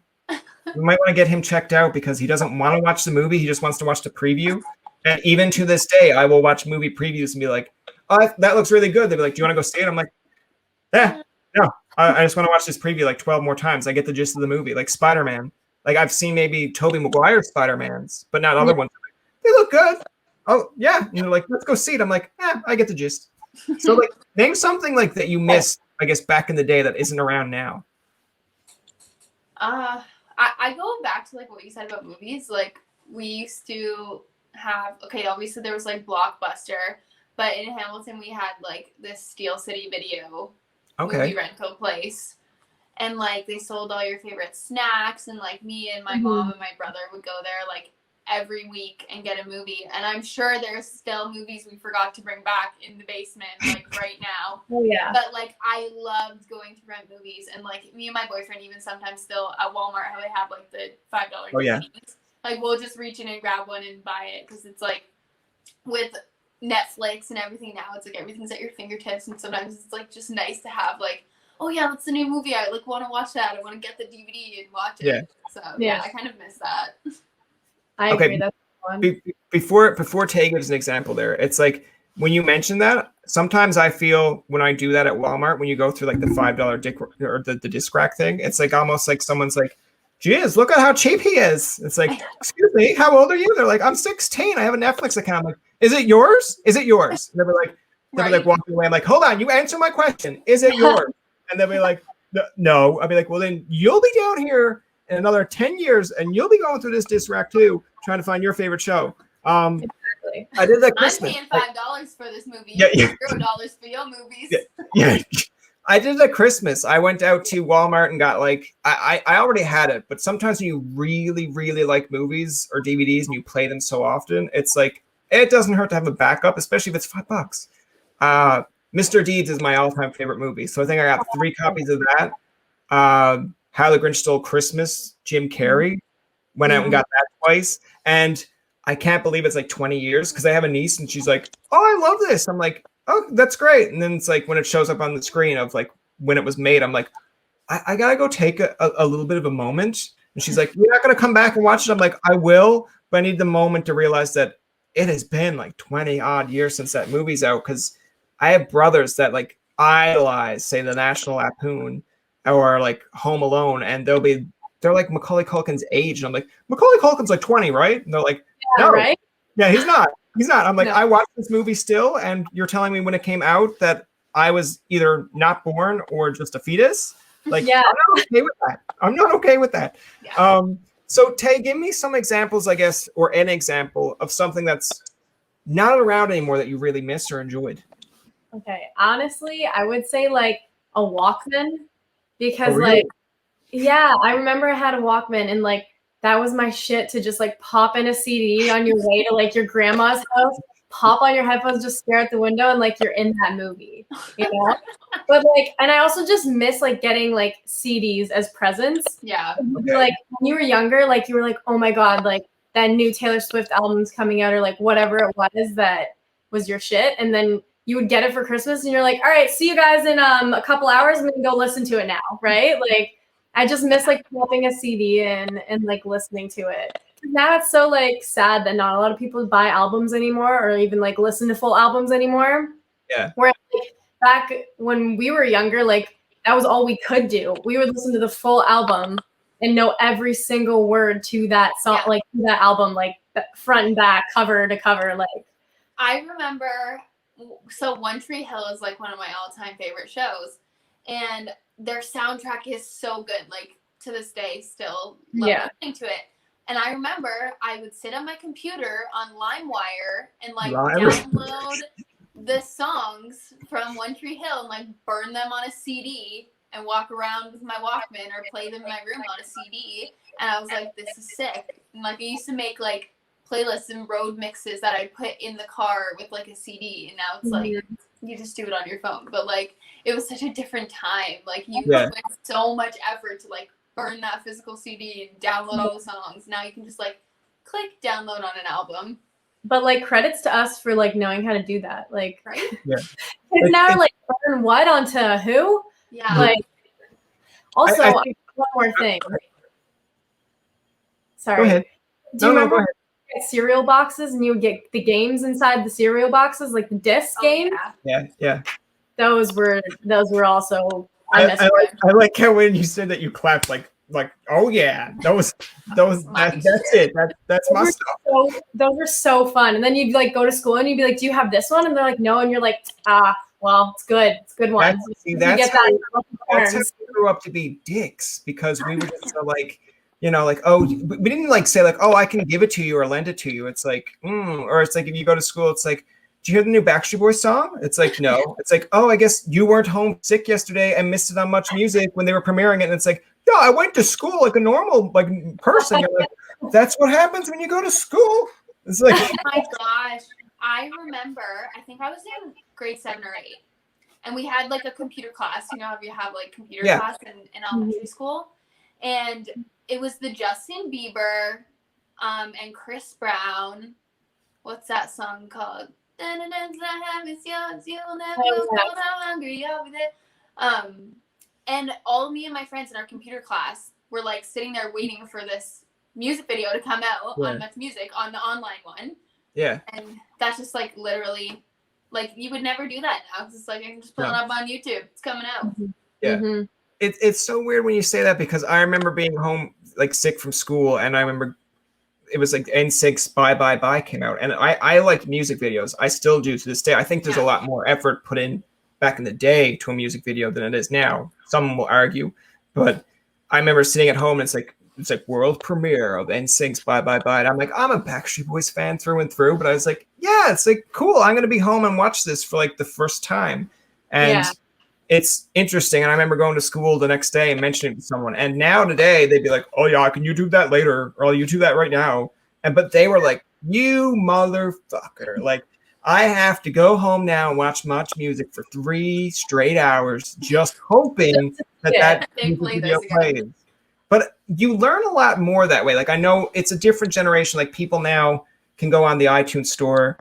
We might want to get him checked out because he doesn't want to watch the movie. He just wants to watch the preview. And even to this day, I will watch movie previews and be like, oh, that looks really good. They'll be like, do you want to go see it? I'm like, no, I just want to watch this preview like 12 more times. I get the gist of the movie. Like Spider-Man. Like I've seen maybe Tobey Maguire Spider-Mans, but not other ones. They look good. Oh, yeah. And they're like, let's go see it. I'm like, I get the gist. So like, name something like that you missed, I guess, back in the day that isn't around now. I go back to like what you said about movies. Like we used to have, obviously there was like Blockbuster, but in Hamilton we had like this Steel City Video movie rental place, and like they sold all your favorite snacks, and like me and my mom and my brother would go there like every week and get a movie. And I'm sure there's still movies we forgot to bring back in the basement like right now. Oh yeah. But like I loved going to rent movies, and like me and my boyfriend even sometimes still at Walmart how they have like the $5 DVDs. Like we'll just reach in and grab one and buy it, because it's like with Netflix and everything now, it's like everything's at your fingertips, and sometimes it's like just nice to have like, oh yeah, that's the new movie, I like want to watch that, I want to get the DVD and watch it. Yeah. So yeah, I kind of miss that. I agree. That's fun. Before Tay gives an example there, it's like when you mention that, sometimes I feel when I do that at Walmart, when you go through like the $5 or the disc rack thing, it's like almost like someone's like, geez, look at how cheap he is. It's like, excuse me, how old are you? They're like, I'm 16. I have a Netflix account. I'm like, is it yours? Is it yours? And they'll be like walking away. I'm like, hold on, you answer my question. Is it yours? And they'll be like, no. I'll be like, well, then you'll be down here in another 10 years, and you'll be going through this disc rack too, trying to find your favorite show. Exactly. I did that Christmas. I'm paying $5 for this movie. Yeah. $0 for your movies. Yeah. I did it at Christmas. I went out to Walmart and got like, I already had it, but sometimes when you really, really like movies or DVDs and you play them so often, it's like, it doesn't hurt to have a backup, especially if it's $5. Mr. Deeds is my all-time favorite movie. So I think I got 3 copies of that. How the Grinch Stole Christmas, Jim Carrey. Went out and got that twice. And I can't believe it's like 20 years because I have a niece and she's like, oh, I love this. I'm like, oh, that's great. And then it's like when it shows up on the screen of like when it was made, I'm like, I gotta go take a little bit of a moment. And she's like, you're not gonna come back and watch it. I'm like, I will, but I need the moment to realize that it has been like 20 odd years since that movie's out. Because I have brothers that like idolize, say, the National Lampoon or like Home Alone, and they're like Macaulay Culkin's age, and I'm like, Macaulay Culkin's like 20, right? And they're like, no, right? Yeah, he's not. He's not. I'm like, No. I watched this movie still, and you're telling me when it came out that I was either not born or just a fetus. Like, Yeah. I'm not okay with that. I'm not okay with that. Yeah. So Tay, give me some examples, I guess, or an example of something that's not around anymore that you really missed or enjoyed. Okay. Honestly, I would say like a Walkman because Oh, really? like, yeah, I remember I had a Walkman and like that was my shit to just like pop in a CD on your way to like your grandma's house, pop on your headphones, just stare at the window and like you're in that movie, you know? But like, and I also just miss like getting like CDs as presents. Yeah. Like when you were younger, like you were like, oh my God, like that new Taylor Swift album's coming out or like whatever it was that was your shit. And then you would get it for Christmas and you're like, all right, see you guys in a couple hours. I'm gonna go listen to it now, right? Like I just miss like popping a CD in and like listening to it. Now it's so like sad that not a lot of people buy albums anymore or even like listen to full albums anymore. Yeah. Whereas like back when we were younger, like that was all we could do. We would listen to the full album and know every single word to that song, like to that album, like front and back, cover to cover. Like I remember, so One Tree Hill is like one of my all-time favorite shows, and their soundtrack is so good. Like to this day, still love listening to it. And I remember I would sit on my computer on LimeWire and like download the songs from One Tree Hill and like burn them on a CD and walk around with my Walkman or play them in my room on a CD. And I was like, this is sick. And like I used to make like playlists and road mixes that I'd put in the car with like a CD. And now it's like you just do it on your phone. But like it was such a different time. Like you put so much effort to like burn that physical CD and download all the songs. Now you can just like click download on an album. But like credits to us for like knowing how to do that. Like right? Yeah. Kids now like burn what onto who? Yeah. Like also I think, one more thing. Sorry. Go ahead. Do you remember when you get cereal boxes and you would get the games inside the cereal boxes, like the disc games? Yeah. Those were also I like how when you said that you clapped like oh yeah, that's it. That's my stuff. So, those were so fun. And then you'd like go to school and you'd be like, do you have this one? And they're like, no. And you're like, well, it's good. It's a good one. That's how we grew up to be dicks because we were just like, you know, like, oh, we didn't like say like, oh, I can give it to you or lend it to you. It's like, or it's like if you go to school, it's like, do you hear the new Backstreet Boys song? It's like, no. It's like, oh, I guess you weren't home sick yesterday and missed it on Much Music when they were premiering it. And it's like, yeah, I went to school like a normal like person. You're like, that's what happens when you go to school. It's like, oh my gosh. I remember, I think I was in grade 7 or 8. And we had like a computer class. You know how you have like computer class in elementary school? And it was the Justin Bieber and Chris Brown. What's that song called? And all me and my friends in our computer class were like sitting there waiting for this music video to come out on Much Music on the online one. Yeah. And that's just like literally, like you would never do that now. It's like I can just pull it up on YouTube. It's coming out. Yeah. It's so weird when you say that because I remember being home like sick from school and I remember it was like N6 Bye Bye Bye came out. And I like music videos. I still do to this day. I think there's a lot more effort put in back in the day to a music video than it is now. Some will argue. But I remember sitting at home and it's like world premiere of N6 Bye Bye Bye. And I'm like, I'm a Backstreet Boys fan through and through. But I was like, yeah, it's like cool. I'm going to be home and watch this for like the first time. And it's interesting. And I remember going to school the next day and mentioning it to someone. And now today they'd be like, oh yeah, can you do that later? Or I'll YouTube that right now. But they were like, you motherfucker. Like I have to go home now and watch Much Music for 3 straight hours, just hoping that They music play video this again. plays. But you learn a lot more that way. Like, I know it's a different generation. Like, people now can go on the iTunes store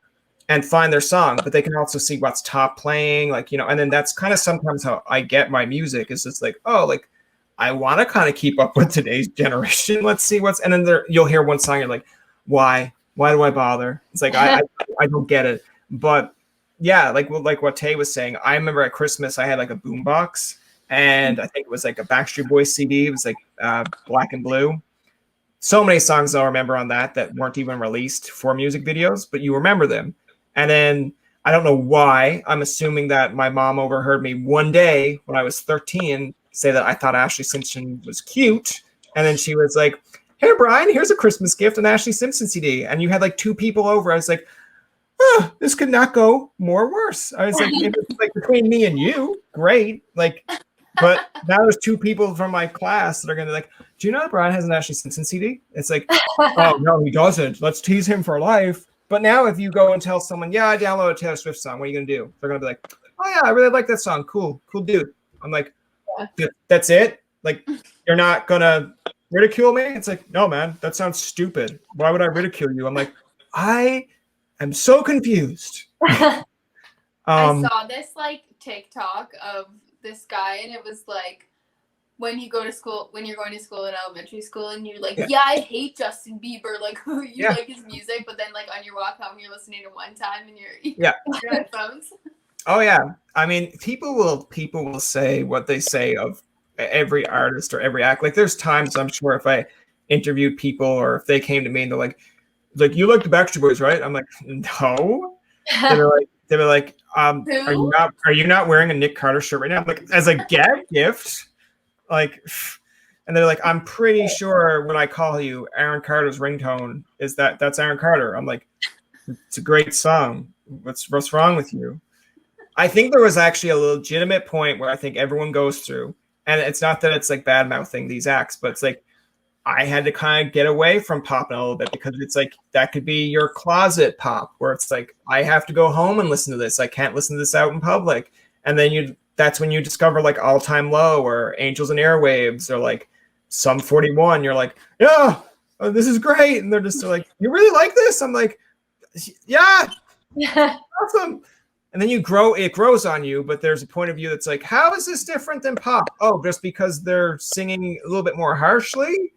and find their song, but they can also see what's top playing, like, you know, and then that's kind of sometimes how I get my music, is just like, oh, like, I want to kind of keep up with today's generation. Let's see and then you'll hear one song, you're like, why do I bother? It's like, I don't get it. But yeah, like what Tay was saying, I remember at Christmas, I had like a boombox, and I think it was like a Backstreet Boys CD. It was like Black and Blue. So many songs I'll remember on that weren't even released for music videos, but you remember them. And then I don't know why, I'm assuming that my mom overheard me one day when I was 13 say that I thought Ashley Simpson was cute. And then she was like, hey, Brian, here's a Christmas gift, an Ashley Simpson CD. And you had like 2 people over. I was like, oh, this could not go more worse. I was like, if it's like between me and you, great. Like, but now there's 2 people from my class that are going to be like, do you know that Brian has an Ashley Simpson CD? It's like, oh, no, he doesn't. Let's tease him for life. But now if you go and tell someone, yeah, I downloaded a Taylor Swift song, what are you going to do? They're going to be like, oh, yeah, I really like that song. Cool dude. I'm like, that's it? Like, you're not going to ridicule me? It's like, no, man, that sounds stupid. Why would I ridicule you? I'm like, I am so confused. I saw this like TikTok of this guy, and it was like, when you're going to school in elementary school, and you're like, yeah, I hate Justin Bieber, like, you like his music, but then like on your walk home, you're listening to One Time in your headphones. Oh yeah, I mean, people will say what they say of every artist or every act. Like, there's times, I'm sure, if I interviewed people or if they came to me and they're like, you like the Backstreet Boys, right? I'm like, no. They were like, are you not wearing a Nick Carter shirt right now? I'm like, as a gag gift. Like, and they're like, I'm pretty sure when I call you, Aaron Carter's ringtone is that's Aaron Carter. I'm like, it's a great song. What's wrong with you? I think there was actually a legitimate point where I think everyone goes through, and it's not that it's like bad mouthing these acts, but it's like, I had to kind of get away from popping a little bit, because it's like, that could be your closet pop, where it's like, I have to go home and listen to this. I can't listen to this out in public. And then that's when you discover like All Time Low or Angels and Airwaves or like Sum 41. You're like, yeah, this is great. And they're just like, you really like this? I'm like, yeah, awesome. And then it grows on you, but there's a point of view that's like, how is this different than pop? Oh, just because they're singing a little bit more harshly?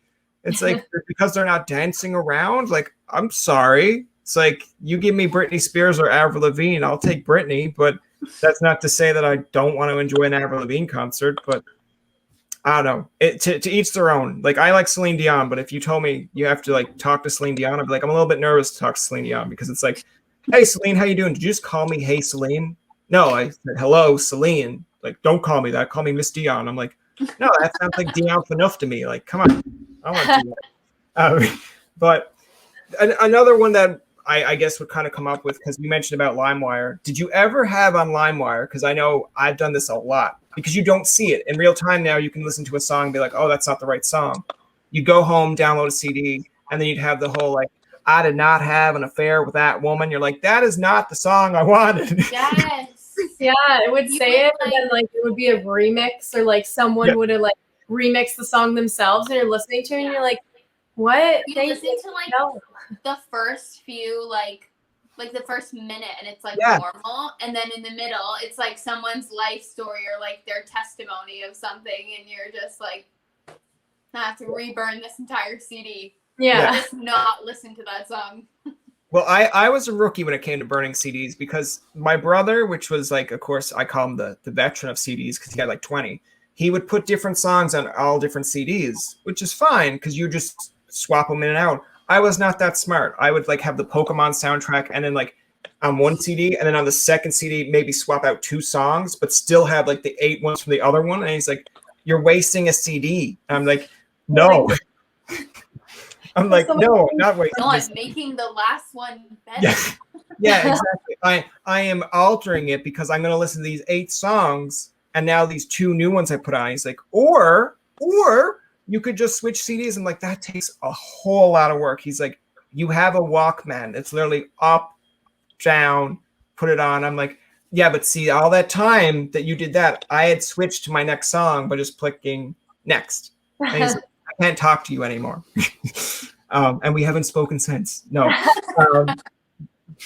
It's like, because they're not dancing around? Like, I'm sorry. It's like, you give me Britney Spears or Avril Lavigne, I'll take Britney, but that's not to say that I don't want to enjoy an Avril Lavigne concert. But I don't know. To each their own. Like, I like Celine Dion, but if you told me you have to like talk to Celine Dion, I'd be like, I'm a little bit nervous to talk to Celine Dion, because it's like, hey, Celine, how you doing? Did you just call me Hey Celine? No, I said, hello, Celine. Like, don't call me that. Call me Miss Dion. I'm like, no, that sounds like Dion's enough to me. Like, come on. I want to do that. But another one that I guess would kind of come up with, because we mentioned about LimeWire. Did you ever have on LimeWire? Because I know I've done this a lot, because you don't see it in real time now. You can listen to a song and be like, oh, that's not the right song. You go home, download a CD, and then you'd have the whole like, I did not have an affair with that woman. You're like, that is not the song I wanted. Yes. Yeah, it would say it, and then like it would be a remix, or like someone would have like remixed the song themselves, and you're listening to it, and you're like, what? You listen to like the first few like the first minute, and it's like normal, and then in the middle it's like someone's life story or like their testimony of something, and you're just like, I have to reburn this entire CD. Yeah. Just not listen to that song. Well, I was a rookie when it came to burning CDs, because my brother, which was like, of course, I call him the veteran of CDs because he had like 20. He would put different songs on all different CDs, which is fine because you just swap them in and out. I was not that smart. I would like have the Pokemon soundtrack, and then like on one CD, and then on the second CD, maybe swap out 2 songs, but still have like the 8 ones from the other one. And he's like, you're wasting a CD. And I'm like, no. I'm like, no, I'm not wasting. No, I'm making the last one better. Yeah, exactly. I am altering it because I'm going to listen to these 8 songs, and now these 2 new ones I put on. He's like, or you could just switch CDs. I'm like, that takes a whole lot of work. He's like, you have a Walkman. It's literally up, down, put it on. I'm like, yeah, but see, all that time that you did that, I had switched to my next song by just clicking next. And he's like, I can't talk to you anymore. And we haven't spoken since. No.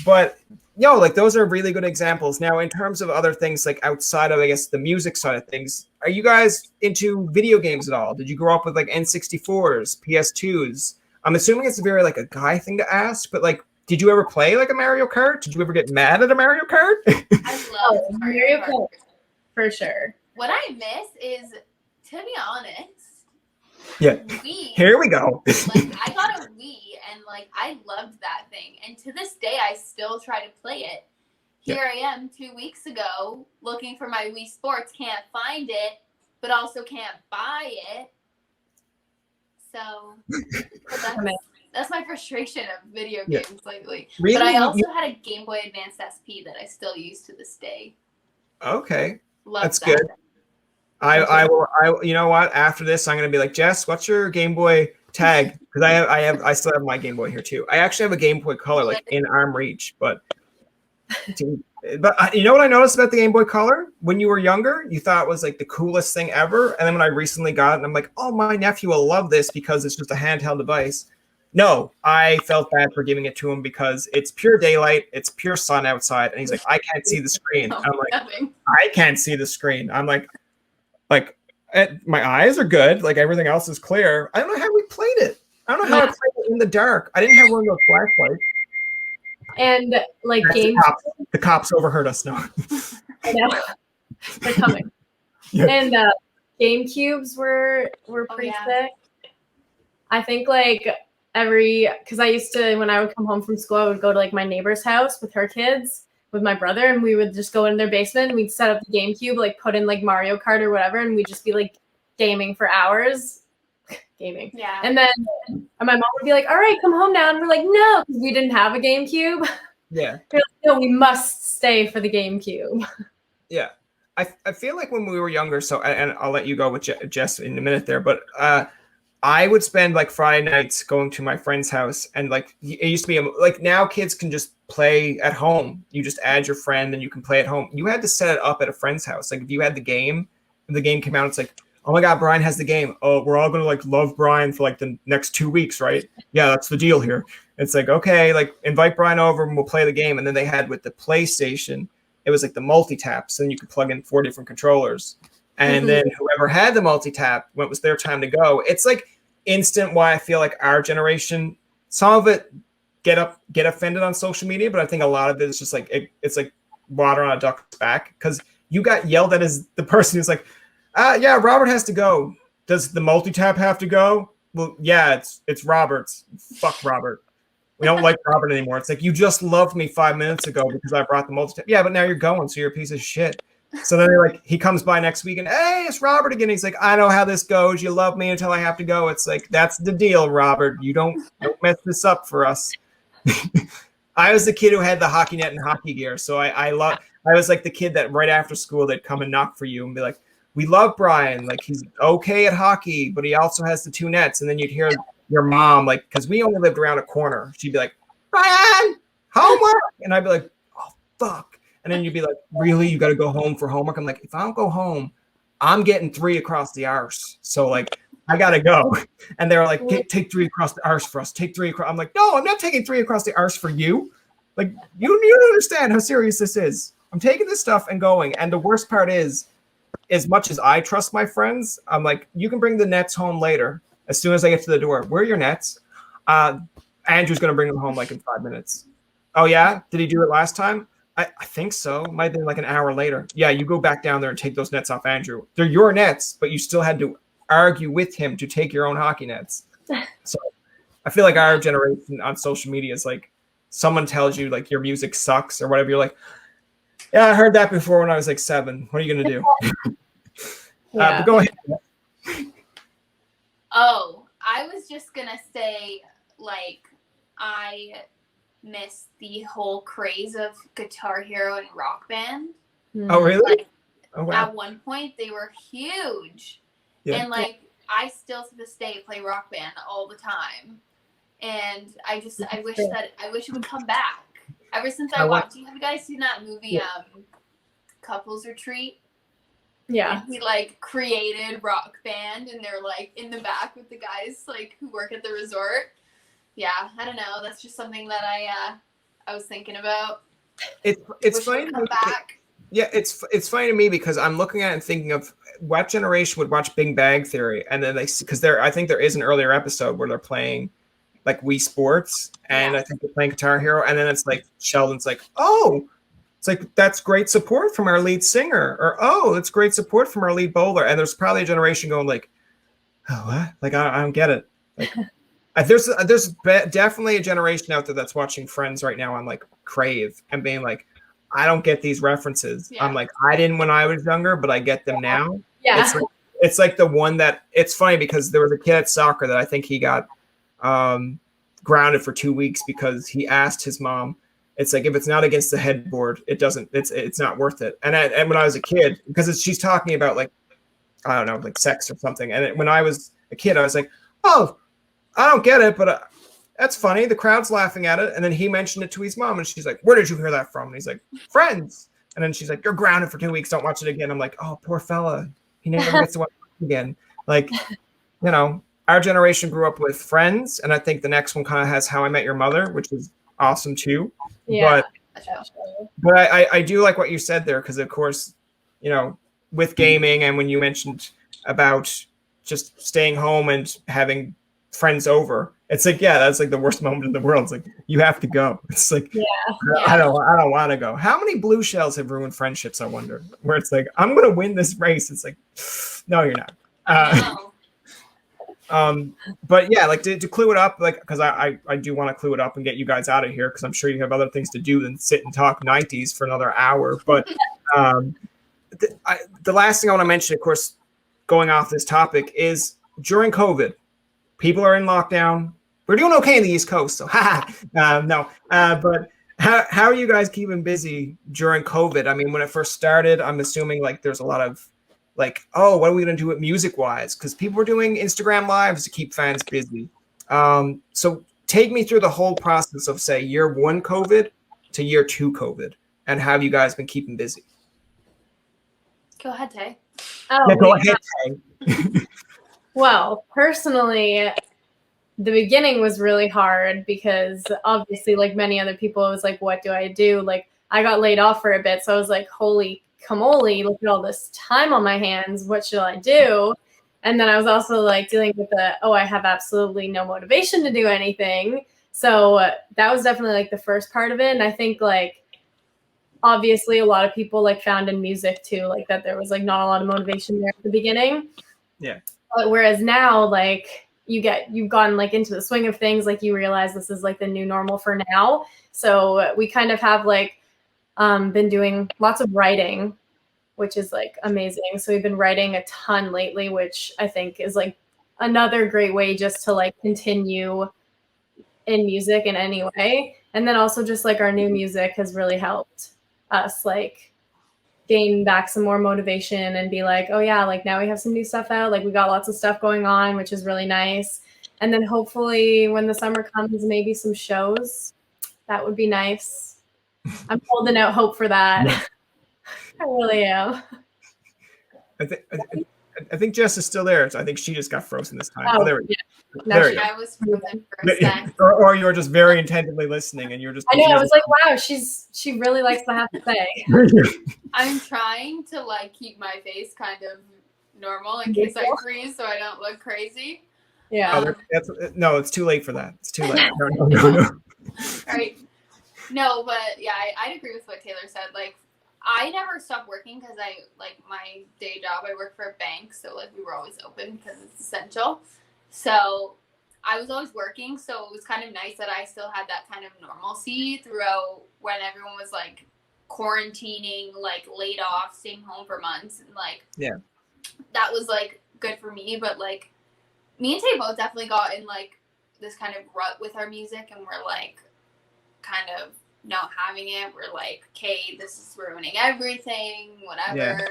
But like those are really good examples. Now, in terms of other things, like outside of, I guess, the music side of things, are you guys into video games at all? Did you grow up with like N64s, PS2s? I'm assuming it's very like a guy thing to ask, but like, did you ever play like a Mario Kart? Did you ever get mad at a Mario Kart? I love Mario Kart. For sure. What I miss is, to be honest, Yeah. Wii. Here we go. Like, I got a Wii, and like I loved that thing, and to this day I still try to play it. Here I am 2 weeks ago looking for my Wii Sports, can't find it, but also can't buy it. So that's my frustration of video games lately. Really? But I also had a Game Boy Advance SP that I still use to this day. Okay. Love That's that. good. I will. You know what? After this, I'm gonna be like, Jess, what's your Game Boy tag? Because I still have my Game Boy here too. I actually have a Game Boy Color like in arm reach, but you know what I noticed about the Game Boy Color? When you were younger, you thought it was like the coolest thing ever, and then when I recently got it, I'm like, oh, my nephew will love this because it's just a handheld device. No, I felt bad for giving it to him because it's pure daylight, it's pure sun outside, and he's like, I can't see the screen. I'm like, I can't see the screen. I'm like, my eyes are good, like everything else is clear. I don't know how we played it. I don't know how I played it in the dark. I didn't have one of those flashlights. And like the cops overheard us now. I know. They're coming. Yeah. And GameCubes were pretty sick. I think like because I used to, when I would come home from school, I would go to like my neighbor's house with her kids, with my brother, and we would just go in their basement and we'd set up the GameCube, like put in like Mario Kart or whatever, and we'd just be like gaming for hours. Gaming. Yeah. And then my mom would be like, all right, come home now. And we're like, no, because we didn't have a GameCube. Yeah. We're like, no, we must stay for the GameCube. Yeah. I feel like when we were younger, and I'll let you go with Jess in a minute there, but I would spend like Friday nights going to my friend's house, and like it used to be like now kids can just play at home. You just add your friend and you can play at home. You had to set it up at a friend's house. Like if you had the game, when the game came out, it's like, oh my God, Brian has the game. Oh, we're all going to like love Brian for like the next 2 weeks, right? Yeah, that's the deal here. It's like, okay, like invite Brian over and we'll play the game. And then they had with the PlayStation, it was like the multi-tap. So then you could plug in 4 different controllers. And then whoever had the multi-tap, when it was their time to go, it's like instant why I feel like our generation, some of it get offended on social media, but I think a lot of it is just like, it's like water on a duck's back. Because you got yelled at as the person who's like, yeah, Robert has to go. Does the multi-tap have to go? Well, yeah, it's Robert's. Fuck Robert. We don't like Robert anymore. It's like, you just loved me 5 minutes ago because I brought the multi-tap. Yeah, but now you're going, so you're a piece of shit. So then he comes by next week and, hey, it's Robert again. He's like, I know how this goes. You love me until I have to go. It's like, that's the deal, Robert. You don't mess this up for us. I was the kid who had the hockey net and hockey gear. So I was like the kid that right after school, they'd come and knock for you and be like, we love Brian. Like, he's okay at hockey, but he also has the 2 nets. And then you'd hear your mom, like, because we only lived around a corner. She'd be like, Brian, homework. And I'd be like, oh, fuck. And then you'd be like, really? You got to go home for homework? I'm like, if I don't go home, I'm getting 3 across the arse. So, like, I got to go. And they were like, take 3 across the arse for us. Take 3 across. I'm like, no, I'm not taking 3 across the arse for you. Like, you don't understand how serious this is. I'm taking this stuff and going. And the worst part is, as much as I trust my friends, I'm like, you can bring the nets home later. As soon as I get to the door, where are your nets? Andrew's going to bring them home like in 5 minutes. Oh, yeah? Did he do it last time? I think so. Might have been like an hour later. Yeah, you go back down there and take those nets off Andrew. They're your nets, but you still had to argue with him to take your own hockey nets. So I feel like our generation on social media is like, someone tells you like your music sucks or whatever. You're like, yeah, I heard that before when I was like 7. What are you going to do? But go ahead. Oh, I was just going to say, like, I miss the whole craze of Guitar Hero and Rock Band. Oh, really? Like, oh, wow. At one point, they were huge. Yeah. And, like, I still to this day play Rock Band all the time. And I wish it would come back. Ever since I watched, have you guys seen that movie, Couples Retreat? Yeah. And he like created rock band, and they're like in the back with the guys like who work at the resort. Yeah, I don't know. That's just something that I was thinking about. It's funny to come back. Yeah, it's funny to me because I'm looking at it and thinking of what generation would watch Big Bang Theory, and then because I think there is an earlier episode where they're playing like Wii Sports, and I think they're playing Guitar Hero, and then it's like Sheldon's like, oh, it's like that's great support from our lead singer, or oh, it's great support from our lead bowler, and there's probably a generation going like, oh, what? Like I don't get it. Like there's definitely a generation out there that's watching Friends right now on like Crave and being like, I don't get these references. Yeah. I'm like, I didn't when I was younger, but I get them now. Yeah. It's like the one that it's funny because there was a kid at soccer that I think he got grounded for 2 weeks because he asked his mom, it's like, if it's not against the headboard, it's not worth it. And when I was a kid, because she's talking about like, I don't know, like sex or something. And when I was a kid, I was like, oh, I don't get it, but that's funny. The crowd's laughing at it. And then he mentioned it to his mom, and she's like, where did you hear that from? And he's like, Friends. And then she's like, you're grounded for 2 weeks. Don't watch it again. I'm like, oh, poor fella. He never gets to watch it again. Like, you know, our generation grew up with Friends, and I think the next one kind of has How I Met Your Mother, which is awesome too. Yeah. But I do like what you said there, because of course, you know, with gaming, and when you mentioned about just staying home and having friends over, it's like, yeah, that's like the worst moment in the world. It's like, you have to go. It's like, I don't want to go. How many blue shells have ruined friendships, I wonder, where it's like, I'm going to win this race. It's like, no, you're not. But yeah, like to clue it up, like, because I do want to clue it up and get you guys out of here, because I'm sure you have other things to do than sit and talk 90s for another hour. But the last thing I want to mention, of course, going off this topic, is during COVID, people are in lockdown. We're doing okay in the East Coast, so no. But how are you guys keeping busy during COVID? I mean, when it first started, I'm assuming like there's a lot of like, oh, what are we going to do it music-wise? Because people were doing Instagram lives to keep fans busy. So take me through the whole process of, say, year 1 COVID to year 2 COVID, and how have you guys been keeping busy? Go ahead, Tay. Go ahead, Tay. Well, personally, the beginning was really hard because obviously, like many other people, it was like, what do I do? Like, I got laid off for a bit, so I was like, holy camole, look at all this time on my hands. What should I do? And then I was also like dealing with I have absolutely no motivation to do anything. So that was definitely like the first part of it. And I think like, obviously a lot of people like found in music too, like that there was like not a lot of motivation there at the beginning. Yeah. But whereas now, like you've gotten like into the swing of things, like you realize this is like the new normal for now. So we kind of have like been doing lots of writing, which is like amazing. So we've been writing a ton lately, which I think is like another great way just to like continue in music in any way. And then also just like our new music has really helped us like gain back some more motivation and be like, oh yeah, like now we have some new stuff out. Like we got lots of stuff going on, which is really nice. And then hopefully when the summer comes, maybe some shows. That would be nice. I'm holding out hope for that. I really am. I think Jess is still there. So I think she just got frozen this time. Oh, there we go. Yeah. There you go. I was frozen for a second. Or you were just very attentively listening, and you're just. I know. I was like, wow, she really likes to have to say. I'm trying to like keep my face kind of normal in case I freeze, so I don't look crazy. Yeah. No, it's too late for that. It's too late. No. All right. No, but yeah, I'd agree with what Taylor said. Like, I never stopped working because I like my day job. I work for a bank, so like we were always open because it's essential. So I was always working, so it was kind of nice that I still had that kind of normalcy throughout when everyone was like quarantining, like laid off, staying home for months, and like that was like good for me. But like me and Tay both definitely got in like this kind of rut with our music, and we're like kind of not having it. We're like, okay, this is ruining everything, whatever. Yeah.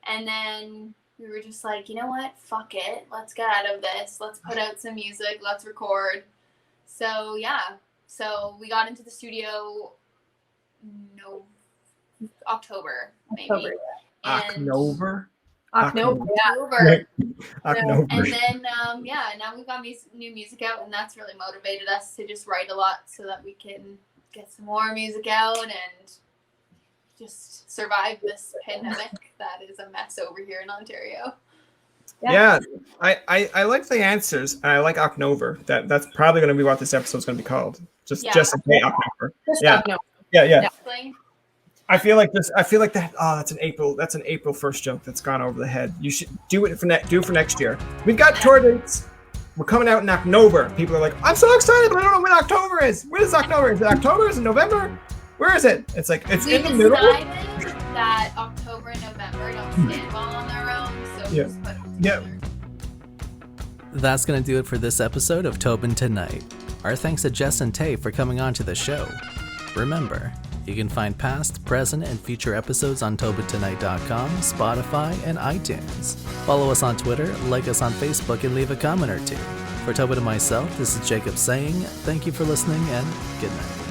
And then we were just like, you know what? Fuck it. Let's get out of this. Let's put out some music. Let's record. So, yeah. So we got into the studio no October maybe. October. And OcNover. OcNover. Yeah. October. OcNover. And then now we've got new music out, and that's really motivated us to just write a lot so that we can get some more music out and just survive this pandemic that is a mess over here in Ontario. Yeah, I like the answers, and I like OcNover. That's probably going to be what this episode's going to be called. Just Jess and Tay OcNover. Yeah. OcNover. Yeah. Like, I feel like that. Oh, that's an April 1st joke that's gone over the head. You should do it for next year. We've got tour dates. We're coming out in October. People are like, I'm so excited, but I don't know when October is. When is October? Is it October? Is it November? Where is it? It's like it's in the middle. We decided that October and November don't stand well on their own, so just put them together. That's going to do it for this episode of Tobin Tonight. Our thanks to Jess and Tay for coming on to the show. Remember, you can find past, present, and future episodes on TobinTonight.com, Spotify, and iTunes. Follow us on Twitter, like us on Facebook, and leave a comment or two. For Tobin and myself, this is Jacob saying thank you for listening and good night.